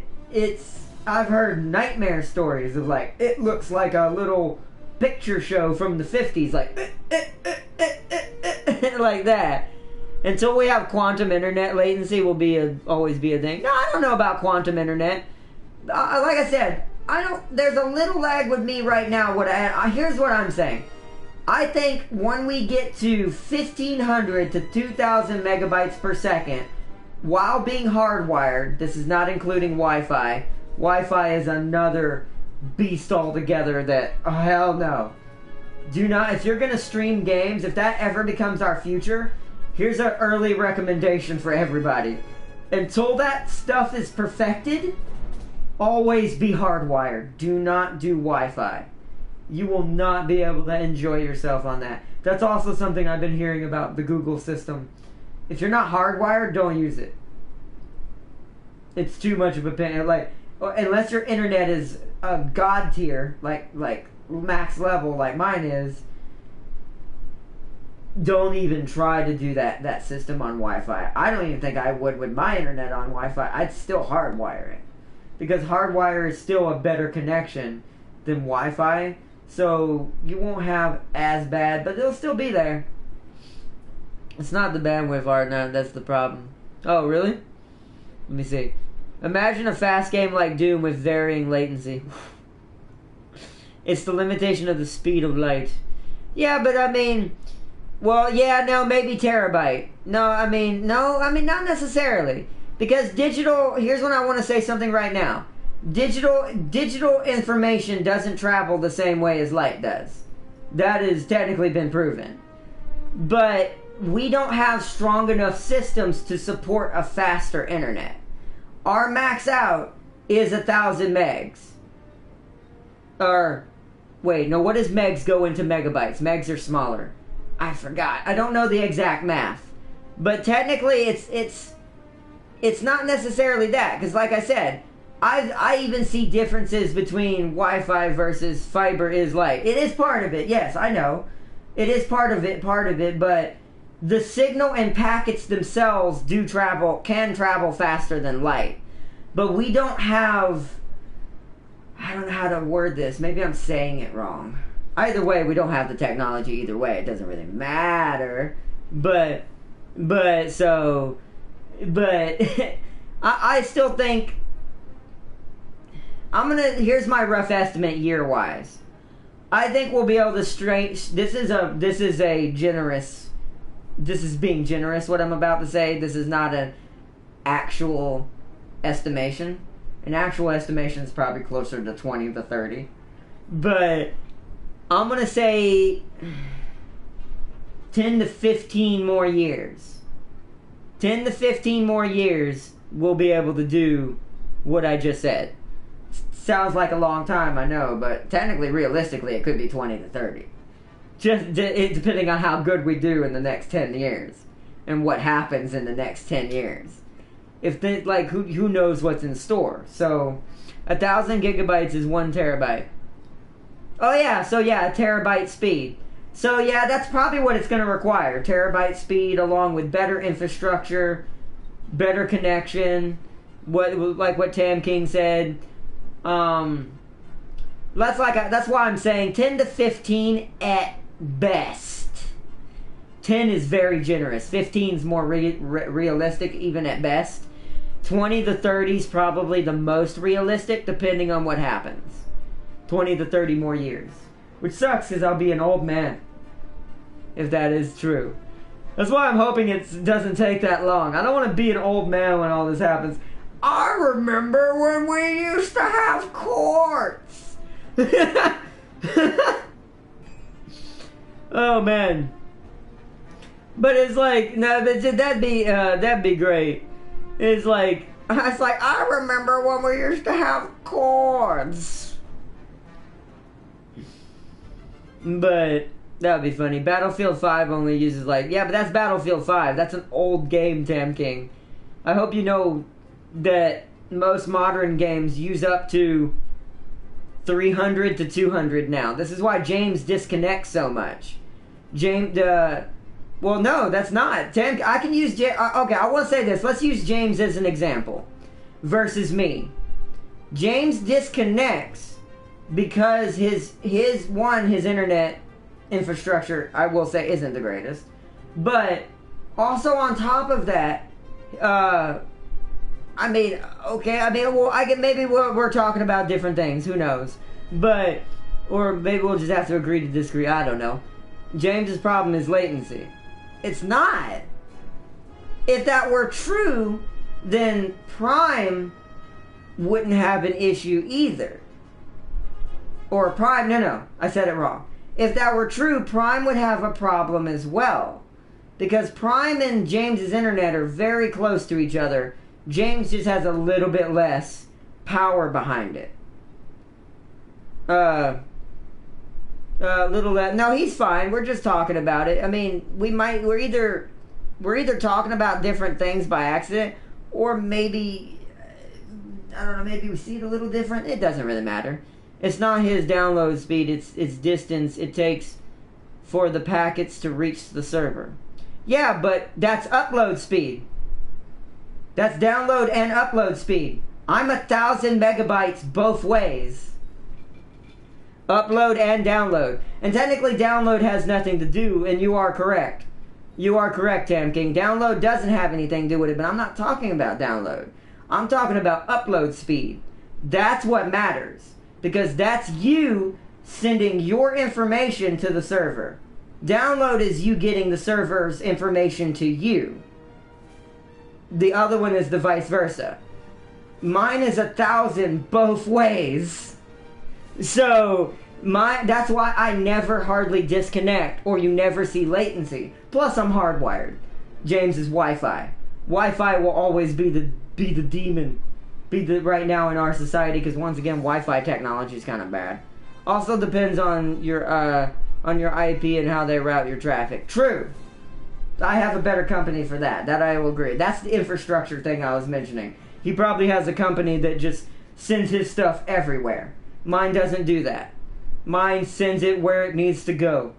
I've heard nightmare stories of like, it looks like a little picture show from the 50s, like, like that. Until we have quantum internet, latency will always be a thing. No, I don't know about quantum internet. Like I said, there's a little lag with me right now. Here's what I'm saying. I think when we get to 1,500 to 2,000 megabytes per second, while being hardwired, this is not including Wi-Fi. Wi-Fi is another beast altogether that, oh, hell no. Do not, if you're going to stream games, if that ever becomes our future, here's an early recommendation for everybody. Until that stuff is perfected, always be hardwired. Do not do Wi-Fi. You will not be able to enjoy yourself on that. That's also something I've been hearing about the Google system. If you're not hardwired, don't use it. It's too much of a pain. Like, unless your internet is a god tier, like max level, like mine is, don't even try to do that system on Wi-Fi. I don't even think I would with my internet on Wi-Fi. I'd still hardwire it, because hardwire is still a better connection than Wi-Fi. So you won't have as bad, but it'll still be there. It's not the bandwidth, Artnett, that's the problem. Oh, really? Let me see. Imagine a fast game like Doom with varying latency. It's the limitation of the speed of light. Yeah, but I mean, well, yeah, no, maybe terabyte. No, not necessarily. Because digital, here's when I want to say something right now. Digital information doesn't travel the same way as light does. That has technically been proven. But we don't have strong enough systems to support a faster internet. Our max out is 1,000 megs. Or, wait, no, what does megs go into megabytes? Megs are smaller. I forgot. I don't know the exact math. But technically, it's not necessarily that. Because like I said, I even see differences between Wi-Fi versus fiber is light. It is part of it, yes, I know. It is part of it, but the signal and packets themselves can travel faster than light. But we don't have, I don't know how to word this, maybe I'm saying it wrong. Either way, we don't have the technology either way, it doesn't really matter. but I still think here's my rough estimate year-wise. I think we'll be able to this is being generous what I'm about to say. This is not an actual estimation. An actual estimation is probably closer to 20 to 30. But I'm going to say 10 to 15 more years. 10 to 15 more years we'll be able to do what I just said. Sounds like a long time, I know, but technically, realistically, it could be 20 to 30. Just depending on how good we do in the next 10 years and what happens in the next 10 years. If they, like, who knows what's in store? So 1,000 gigabytes is 1 terabyte. Oh yeah, so yeah, terabyte speed. So yeah, that's probably what it's going to require. Terabyte speed along with better infrastructure, better connection. Like what Tam King said. That's why I'm saying 10 to 15 at best. 10 is very generous. 15 is more realistic even at best. 20 to 30 is probably the most realistic depending on what happens. 20 to 30 more years. Which sucks because I'll be an old man. If that is true. That's why I'm hoping it doesn't take that long. I don't want to be an old man when all this happens. I remember when we used to have courts. Oh man. But it's like, no, that'd be great. It's like I remember when we used to have courts. But that'd be funny. Battlefield 5 only uses yeah, but that's Battlefield 5. That's an old game, Tam King. I hope you know that most modern games use up to 300 to 200 now. This is why James disconnects so much. Well, no, that's not. I can use okay, I want to say this. Let's use James as an example versus me. James disconnects because his internet infrastructure, I will say, isn't the greatest. But also on top of that, maybe we're talking about different things. Who knows? Or maybe we'll just have to agree to disagree. I don't know. James's problem is latency. It's not. If that were true, then Prime wouldn't have an issue either. Or Prime, no, I said it wrong. If that were true, Prime would have a problem as well. Because Prime and James's internet are very close to each other. James just has a little bit less power behind it. No, he's fine. We're just talking about it. I mean, we're either talking about different things by accident, or maybe, I don't know, maybe we see it a little different. It doesn't really matter. It's not his download speed, it's distance it takes for the packets to reach the server. Yeah, but that's upload speed. That's download and upload speed. I'm 1,000 megabytes both ways. Upload and download. And technically download has nothing to do, and you are correct. You are correct, Tam King. Download doesn't have anything to do with it, but I'm not talking about download. I'm talking about upload speed. That's what matters. Because that's you sending your information to the server. Download is you getting the server's information to you. The other one is the vice versa. Mine is 1,000 both ways. So, that's why I never hardly disconnect, or you never see latency. Plus, I'm hardwired. James is Wi-Fi. Wi-Fi will always be the demon. Right now in our society, because once again, Wi-Fi technology is kind of bad. Also depends on your IP and how they route your traffic. True. I have a better company for that. That I will agree. That's the infrastructure thing I was mentioning. He probably has a company that just sends his stuff everywhere. Mine doesn't do that. Mine sends it where it needs to go.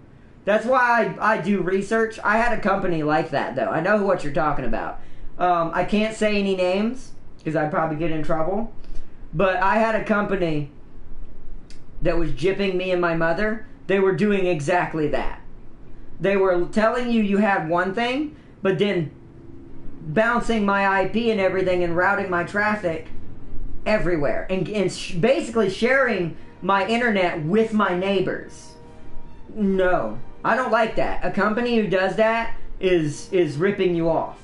That's why I do research. I had a company like that, though. I know what you're talking about. I can't say any names, because I'd probably get in trouble. But I had a company that was gypping me and my mother. They were doing exactly that. they were telling you had one thing, but then bouncing my IP and everything and routing my traffic everywhere. And basically sharing my internet with my neighbors. No. I don't like that. A company who does that is ripping you off.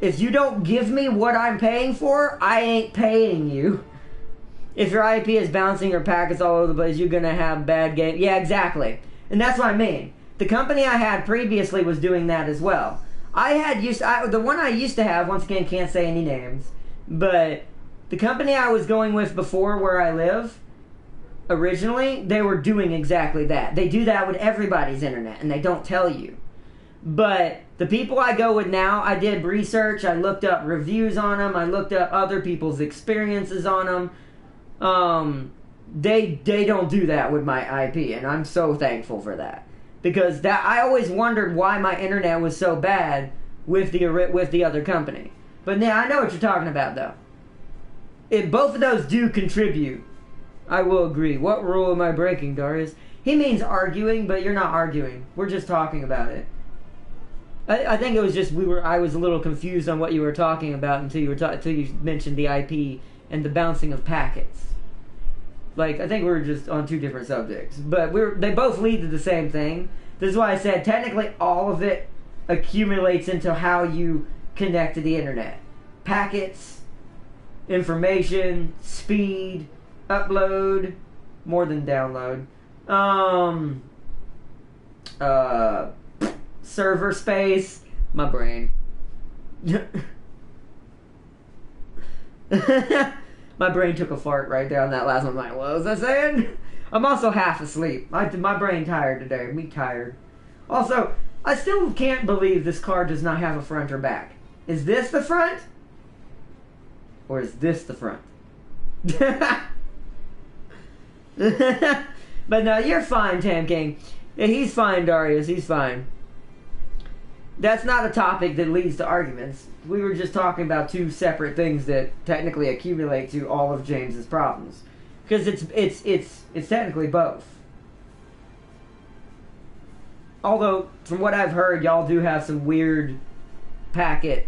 If you don't give me what I'm paying for, I ain't paying you. If your IP is bouncing your packets all over the place, you're gonna have bad game. Yeah, exactly. And that's what I mean. The company I had previously was doing that as well. The one I used to have, once again, can't say any names, but the company I was going with before where I live, originally, they were doing exactly that. They do that with everybody's internet, and they don't tell you. But the people I go with now, I did research, I looked up reviews on them, I looked up other people's experiences on them. They don't do that with my IP, and I'm so thankful for that. Because I always wondered why my internet was so bad with the other company. But now I know what you're talking about, though. Both of those do contribute. I will agree. What rule am I breaking, Darius? He means arguing, but you're not arguing. We're just talking about it. I think it was just I was a little confused on what you were talking about until you mentioned the IP and the bouncing of packets. Like, I think we were just on two different subjects. But they both lead to the same thing. This is why I said technically all of it accumulates into how you connect to the internet. Packets, information, speed, upload, more than download. Server space, my brain. My brain took a fart right there on that last one. I'm like, what was I saying? I'm also half asleep. My brain tired today. Me tired. Also, I still can't believe this car does not have a front or back. Is this the front? Or is this the front? But no, you're fine, Tam King. Yeah, he's fine, Darius. He's fine. That's not a topic that leads to arguments. We were just talking about two separate things that technically accumulate to all of James's problems. Because it's technically both. Although, from what I've heard, y'all do have some weird packet,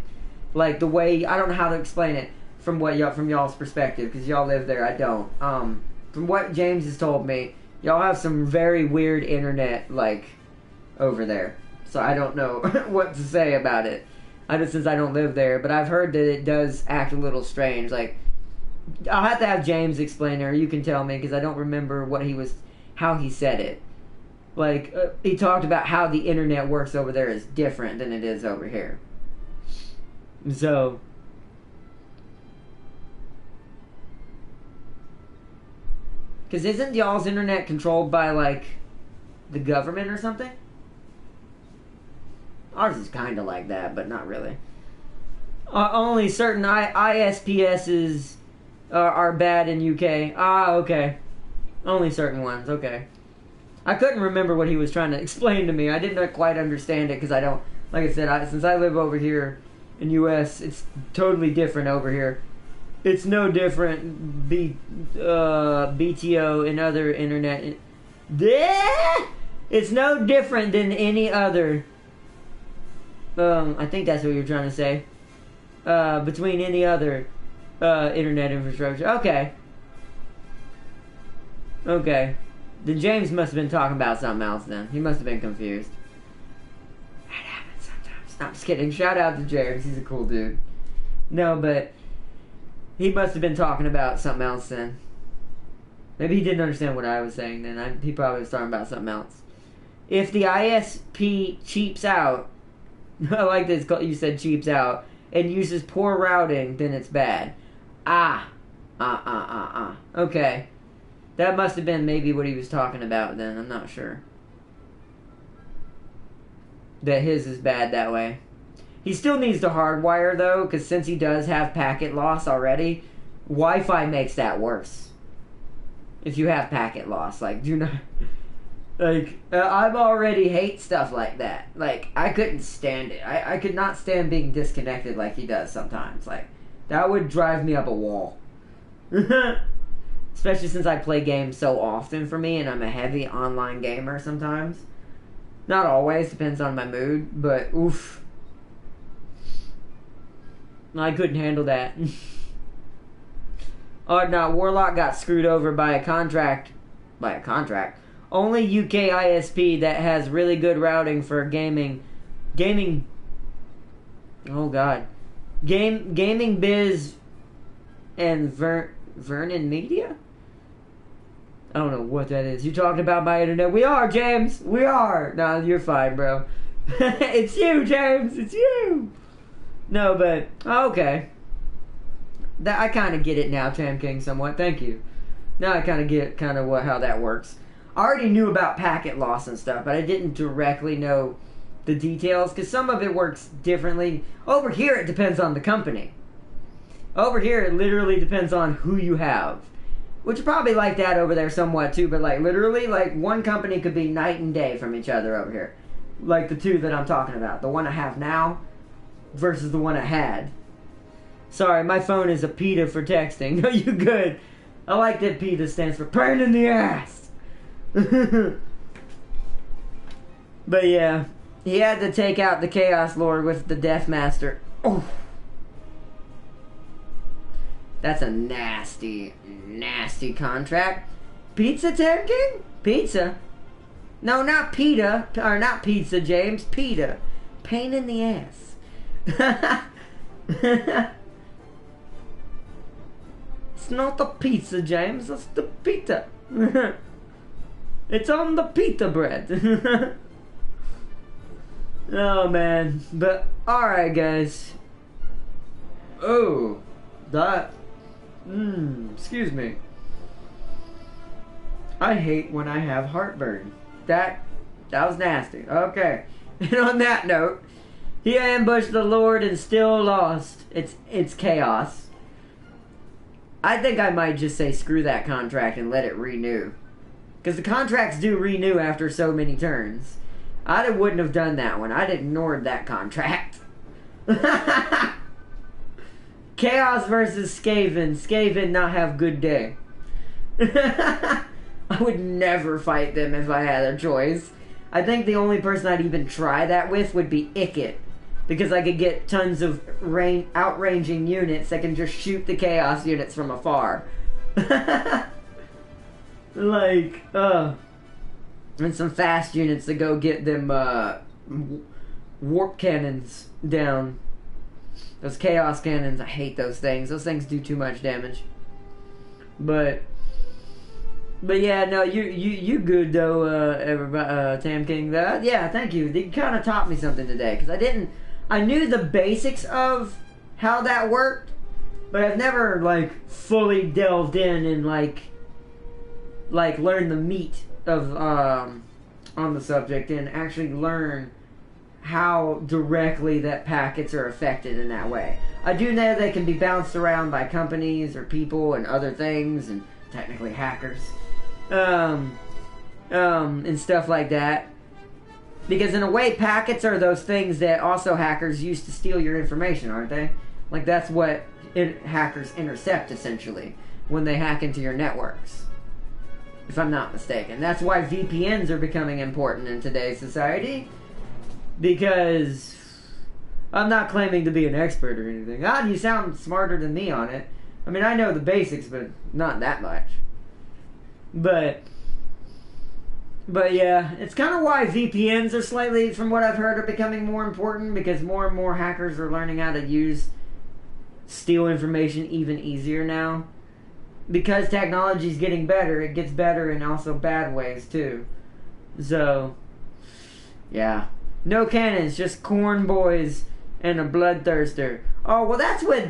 like the way, I don't know how to explain it from y'all's perspective, because y'all live there, I don't. From what James has told me, y'all have some very weird internet, like, over there. So I don't know what to say about it. Since I don't live there, but I've heard that it does act a little strange. Like, I'll have to have James explain it, or you can tell me, because I don't remember how he said it. Like, he talked about how the internet works over there is different than it is over here. So, because isn't y'all's internet controlled by, like, the government or something? Ours is kind of like that, but not really. Only certain ISPSs are bad in UK. Ah, okay. Only certain ones, okay. I couldn't remember what he was trying to explain to me. I didn't quite understand it because I don't... Like I said, since I live over here in US, it's totally different over here. It's no different BTO and other internet... It's no different than any other... I think that's what you're trying to say. Between any other internet infrastructure. Okay. Okay. Then James must have been talking about something else then. He must have been confused. That happens sometimes. No, I'm just kidding. Shout out to James. He's a cool dude. No, but he must have been talking about something else then. Maybe he didn't understand what I was saying then. He probably was talking about something else. If the ISP cheaps out, I like this, you said cheaps out, and uses poor routing, then it's bad. Okay. That must have been maybe what he was talking about then, I'm not sure. That his is bad that way. He still needs to hardwire though, because since he does have packet loss already, Wi-Fi makes that worse. If you have packet loss, like, do not... Like, I've already hate stuff like that. Like, I couldn't stand it. I could not stand being disconnected like he does sometimes. Like, that would drive me up a wall. Especially since I play games so often for me, and I'm a heavy online gamer sometimes. Not always, depends on my mood, but oof. I couldn't handle that. Oh no, Warlock got screwed over by a contract. By a contract? Only UK ISP that has really good routing for gaming. Oh god. Gaming Biz and Vernon Media? I don't know what that is. You talking about my internet? We are, James! We are! No, you're fine, bro. It's you, James! It's you! No, but... okay. I kind of get it now, Tam King, somewhat. Thank you. Now I kind of get how that works. I already knew about packet loss and stuff, but I didn't directly know the details, because some of it works differently. Over here, it depends on the company. Over here, it literally depends on who you have. Which are probably like that over there somewhat too, but like literally, like one company could be night and day from each other over here. Like the two that I'm talking about. The one I have now versus the one I had. Sorry, my phone is a PETA for texting. No, you good. I like that PETA stands for pain in the ass. But yeah, he had to take out the Chaos Lord with the Death Master. Oh. That's a nasty, nasty contract. Pizza, Tam King? Pizza? No, not PETA. Or not pizza, James. PETA. Pain in the ass. It's not the pizza, James. It's the pita. It's on the pita bread. Oh, man. But, alright, guys. Oh. That... excuse me. I hate when I have heartburn. That was nasty. Okay. And on that note, he ambushed the Lord and still lost. It's chaos. I think I might just say screw that contract and let it renew. Because the contracts do renew after so many turns. I wouldn't have done that one. I'd ignored that contract. Chaos versus Skaven. Skaven not have good day. I would never fight them if I had a choice. I think the only person I'd even try that with would be Icket. Because I could get tons of outranging units that can just shoot the Chaos units from afar. Like, and some fast units to go get them warp cannons down. Those Chaos Cannons, I hate those things. Those things do too much damage. But yeah, no, you good though, everybody, Tam King. Yeah, thank you. You kind of taught me something today, because I knew the basics of how that worked, but I've never like fully delved in and like learned the meat of on the subject and actually learn how directly that packets are affected in that way. I do know they can be bounced around by companies or people and other things, and technically hackers, and stuff like that. Because in a way, packets are those things that also hackers use to steal your information, aren't they? Like that's what hackers intercept, essentially, when they hack into your networks. If I'm not mistaken. That's why VPNs are becoming important in today's society. Because I'm not claiming to be an expert or anything. You sound smarter than me on it. I mean, I know the basics, but not that much. But yeah, it's kind of why VPNs are slightly, from what I've heard, are becoming more important, because more and more hackers are learning how to steal information even easier now. Because technology's getting better, it gets better in also bad ways too. So, yeah. No cannons, just corn boys and a bloodthirster. Oh, well that's with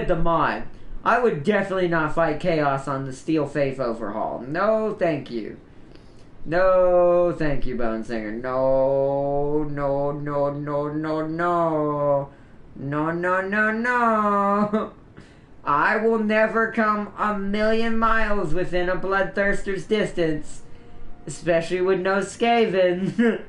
the mod. I would definitely not fight Chaos on the Steel Faith overhaul. No, thank you. No, thank you, Bone Singer. No, no, no, no, no, no. No, no, no, no. I will never come a million miles within a bloodthirster's distance. Especially with no Skaven.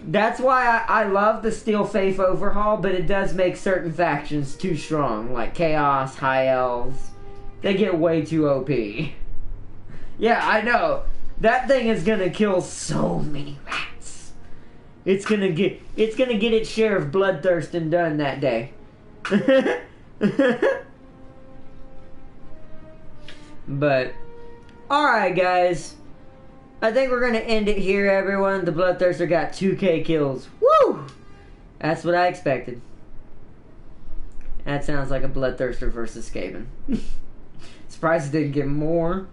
That's why I love the Steel Faith overhaul, but it does make certain factions too strong. Like Chaos, High Elves. They get way too OP. Yeah, I know. That thing is gonna kill so many rats. It's gonna get its share of bloodthirsting done that day. But alright guys. I think we're gonna end it here, everyone. The Bloodthirster got 2K kills. Woo! That's what I expected. That sounds like a Bloodthirster versus Skaven. Surprised it didn't get more.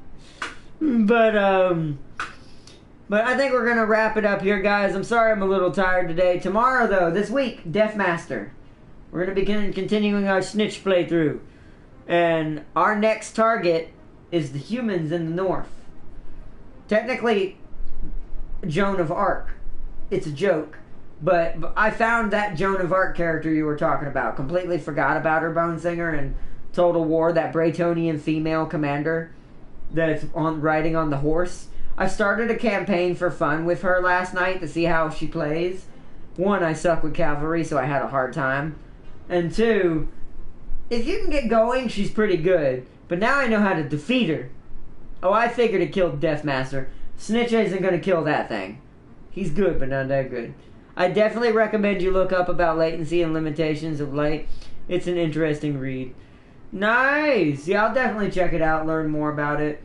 But I think we're gonna wrap it up here, guys. I'm sorry I'm a little tired today. Tomorrow, though, this week, Deathmaster. We're gonna be continuing our Snitch playthrough. And our next target is the humans in the north. Technically, Joan of Arc. It's a joke. But I found that Joan of Arc character you were talking about. Completely forgot about her, Bone Singer, and Total War, that Bretonian female commander that's riding on the horse. I started a campaign for fun with her last night to see how she plays. One, I suck with cavalry, so I had a hard time. And two, if you can get going, she's pretty good. But now I know how to defeat her. Oh, I figured it killed Deathmaster. Snitch isn't going to kill that thing. He's good, but not that good. I definitely recommend you look up about latency and limitations of light. It's an interesting read. Nice! Yeah, I'll definitely check it out, learn more about it.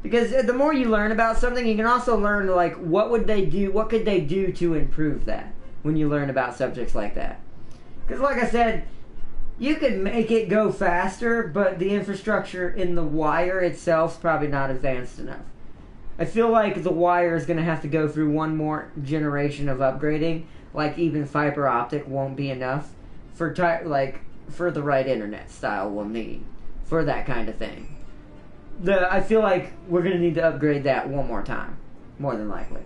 Because the more you learn about something, you can also learn, like, what would they do, what could they do to improve that when you learn about subjects like that. Because, like I said, you could make it go faster, but the infrastructure in the wire itself is probably not advanced enough. I feel like the wire is going to have to go through one more generation of upgrading. Like, even fiber optic won't be enough for the right internet style we'll need for that kind of thing. I feel like we're going to need to upgrade that one more time, more than likely.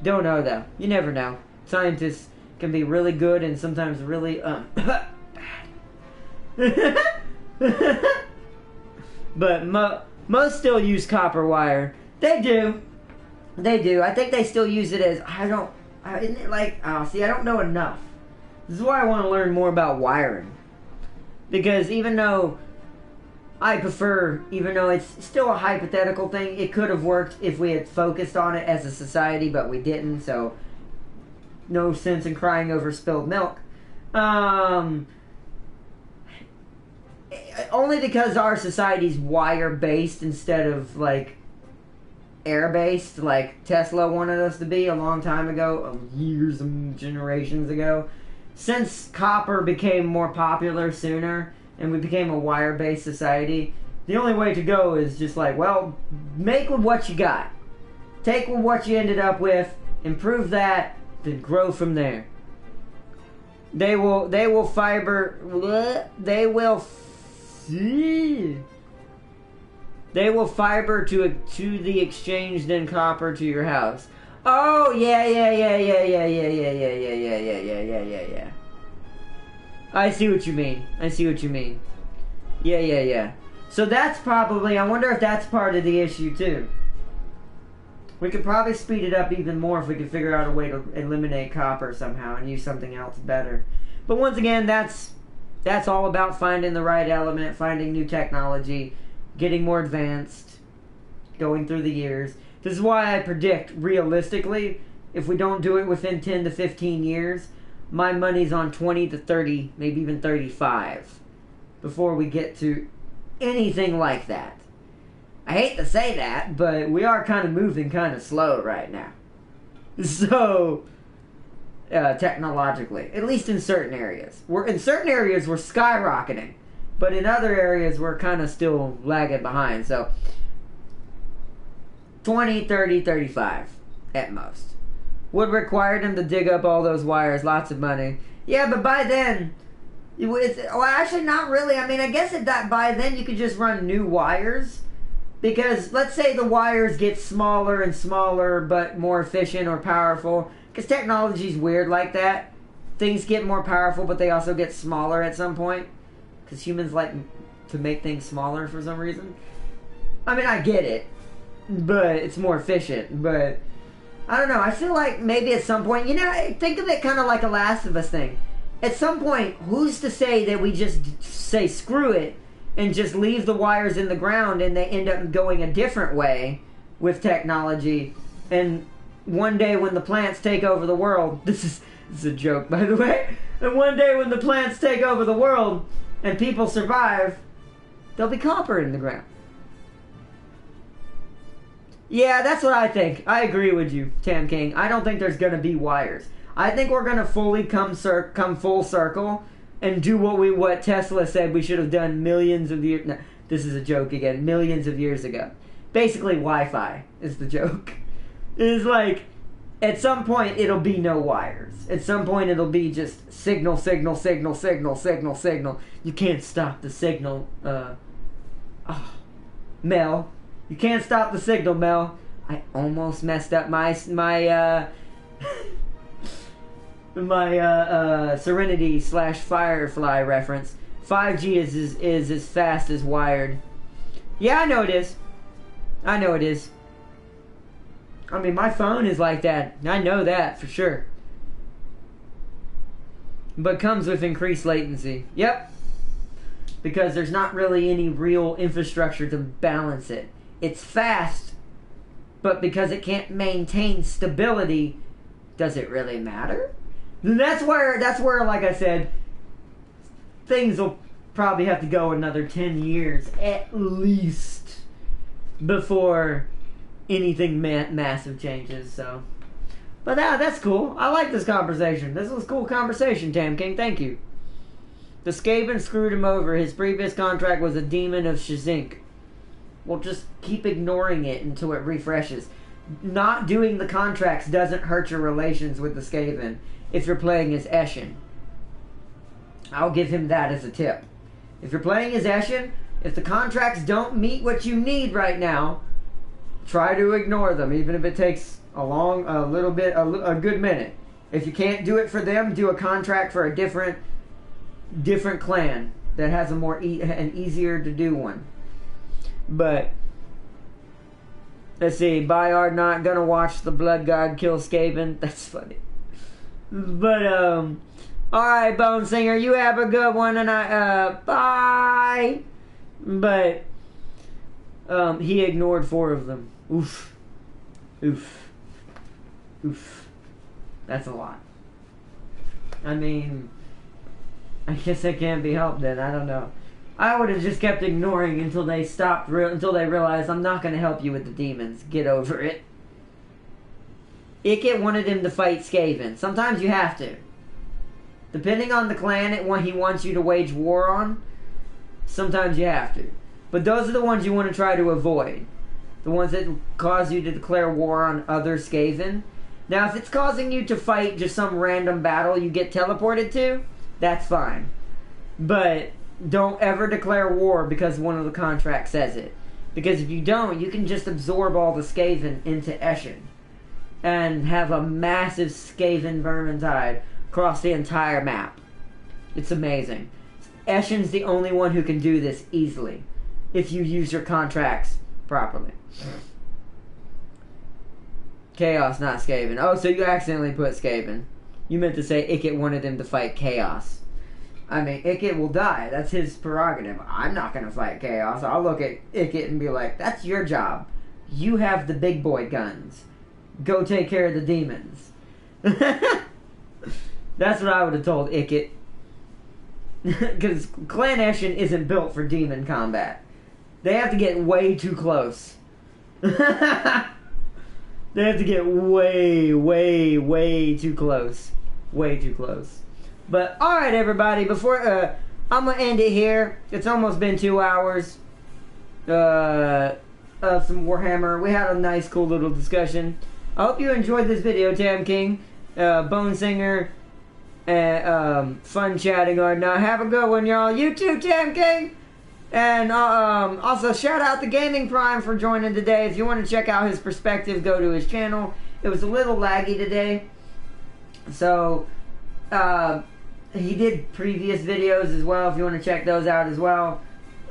Don't know, though. You never know. Scientists can be really good and sometimes really bad. But most still use copper wire. They do. They do. I think they still use it as, I don't know enough. This is why I want to learn more about wiring. Because even though it's still a hypothetical thing, it could have worked if we had focused on it as a society, but we didn't, so no sense in crying over spilled milk. Only because our society's wire-based instead of, like, air-based, like Tesla wanted us to be a long time ago, years and generations ago. Since copper became more popular sooner, and we became a wire-based society, the only way to go is just like, well, make with what you got. Take with what you ended up with, improve that, then grow from there. They will fiber to the exchange, then copper to your house. Oh yeah. I see what you mean. Yeah. So that's probably, I wonder if that's part of the issue too. We could probably speed it up even more if we could figure out a way to eliminate copper somehow and use something else better. But once again, that's all about finding the right element, finding new technology, getting more advanced, going through the years. This is why I predict, realistically, if we don't do it within 10 to 15 years, my money's on 20 to 30, maybe even 35, before we get to anything like that. I hate to say that, but we are kind of moving kind of slow right now. So, technologically, at least in certain areas. We're skyrocketing, but in other areas we're kind of still lagging behind. So, 20, 30, 35 at most. Would require them to dig up all those wires, lots of money. Yeah, but by then, actually not really. I mean, I guess that by then you could just run new wires. Because let's say the wires get smaller and smaller, but more efficient or powerful. Because technology's weird like that. Things get more powerful, but they also get smaller at some point. Because humans like to make things smaller for some reason. I mean, I get it. But it's more efficient. But I don't know. I feel like maybe at some point, think of it kind of like a Last of Us thing. At some point, who's to say that we just say screw it and just leave the wires in the ground and they end up going a different way with technology, and one day when the plants take over the world, this is a joke, by the way, and one day when the plants take over the world and people survive, there'll be copper in the ground. Yeah, that's what I think. I agree with you, Tam King. I don't think there's going to be wires. I think we're going to fully come full circle and do what Tesla said we should have done millions of years... No, this is a joke again. Millions of years ago. Basically, Wi-Fi is the joke. It's like, at some point, it'll be no wires. At some point, it'll be just signal, signal, signal, signal, signal, signal. You can't stop the signal, Mel. You can't stop the signal, Mel. I almost messed up my Serenity / Firefly reference. 5G is as fast as wired. Yeah, I know it is. I know it is. I mean, my phone is like that. I know that for sure. But comes with increased latency. Yep. Because there's not really any real infrastructure to balance it. It's fast, but because it can't maintain stability, does it really matter? That's where, like I said, things will probably have to go another 10 years at least before anything massive changes. So, but that's cool. I like this conversation. This was a cool conversation, Tam King. Thank you. The Skaven screwed him over. His previous contract was a demon of Shazink. Well, just keep ignoring it until it refreshes. Not doing the contracts doesn't hurt your relations with the Skaven if you're playing as Eshin. I'll give him that as a tip. If you're playing as Eshin, if the contracts don't meet what you need right now, try to ignore them, even if it takes a good minute. If you can't do it for them, do a contract for a different clan that has an easier to do one. But let's see, Bayard not gonna watch the Blood God kill Skaven. That's funny. But alright, Bone Singer, you have a good one, and bye. But he ignored 4 of them. Oof. Oof. Oof. That's a lot. I mean, I guess it can't be helped then. I don't know. I would have just kept ignoring until they stopped, until they realized I'm not going to help you with the demons. Get over it. Ikit wanted him to fight Skaven. Sometimes you have to. Depending on the clan he wants you to wage war on, sometimes you have to. But those are the ones you want to try to avoid. The ones that cause you to declare war on other Skaven. Now, if it's causing you to fight just some random battle you get teleported to, that's fine. But don't ever declare war because one of the contracts says it. Because if you don't, you can just absorb all the Skaven into Eshin. And have a massive Skaven Vermintide across the entire map. It's amazing. Eshin's the only one who can do this easily. If you use your contracts properly. Chaos, not Skaven. Oh, so you accidentally put Skaven. You meant to say Ikit wanted him to fight Chaos. I mean, Ikit will die. That's his prerogative. I'm not going to fight Chaos. I'll look at Ikit and be like, that's your job. You have the big boy guns. Go take care of the demons. That's what I would have told Ikit. Because Clan Eshin isn't built for demon combat. They have to get way too close. They have to get way, way, way too close. Way too close. But, alright everybody, before, I'm gonna end it here. It's almost been 2 hours. Of some Warhammer. We had a nice, cool little discussion. I hope you enjoyed this video, Tam King, Bone Singer, and, fun chatting or not. Have a good one, y'all. You too, Tam King! And also shout out to Gaming Prime for joining today. If you want to check out his perspective, go to his channel. It was a little laggy today. So, he did previous videos as well, if you want to check those out as well.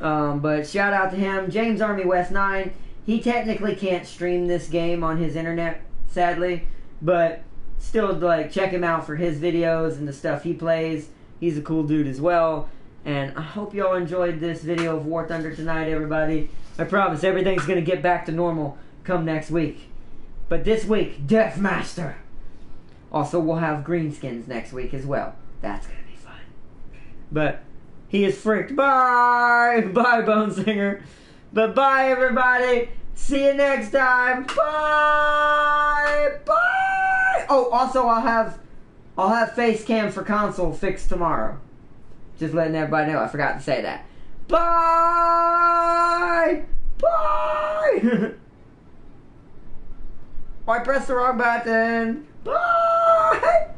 But shout out to him. James Army West 9. He technically can't stream this game on his internet, sadly. But still, like, check him out for his videos and the stuff he plays. He's a cool dude as well. And I hope y'all enjoyed this video of War Thunder tonight, everybody. I promise everything's going to get back to normal come next week. But this week, Deathmaster. Also, we'll have greenskins next week as well. That's gonna be fun. But he is freaked. Bye! Bye, Bone Singer. But bye, everybody. See you next time. Bye! Bye! Oh, also, I'll have face cam for console fixed tomorrow. Just letting everybody know. I forgot to say that. Bye! Bye! Oh, I pressed the wrong button. Bye!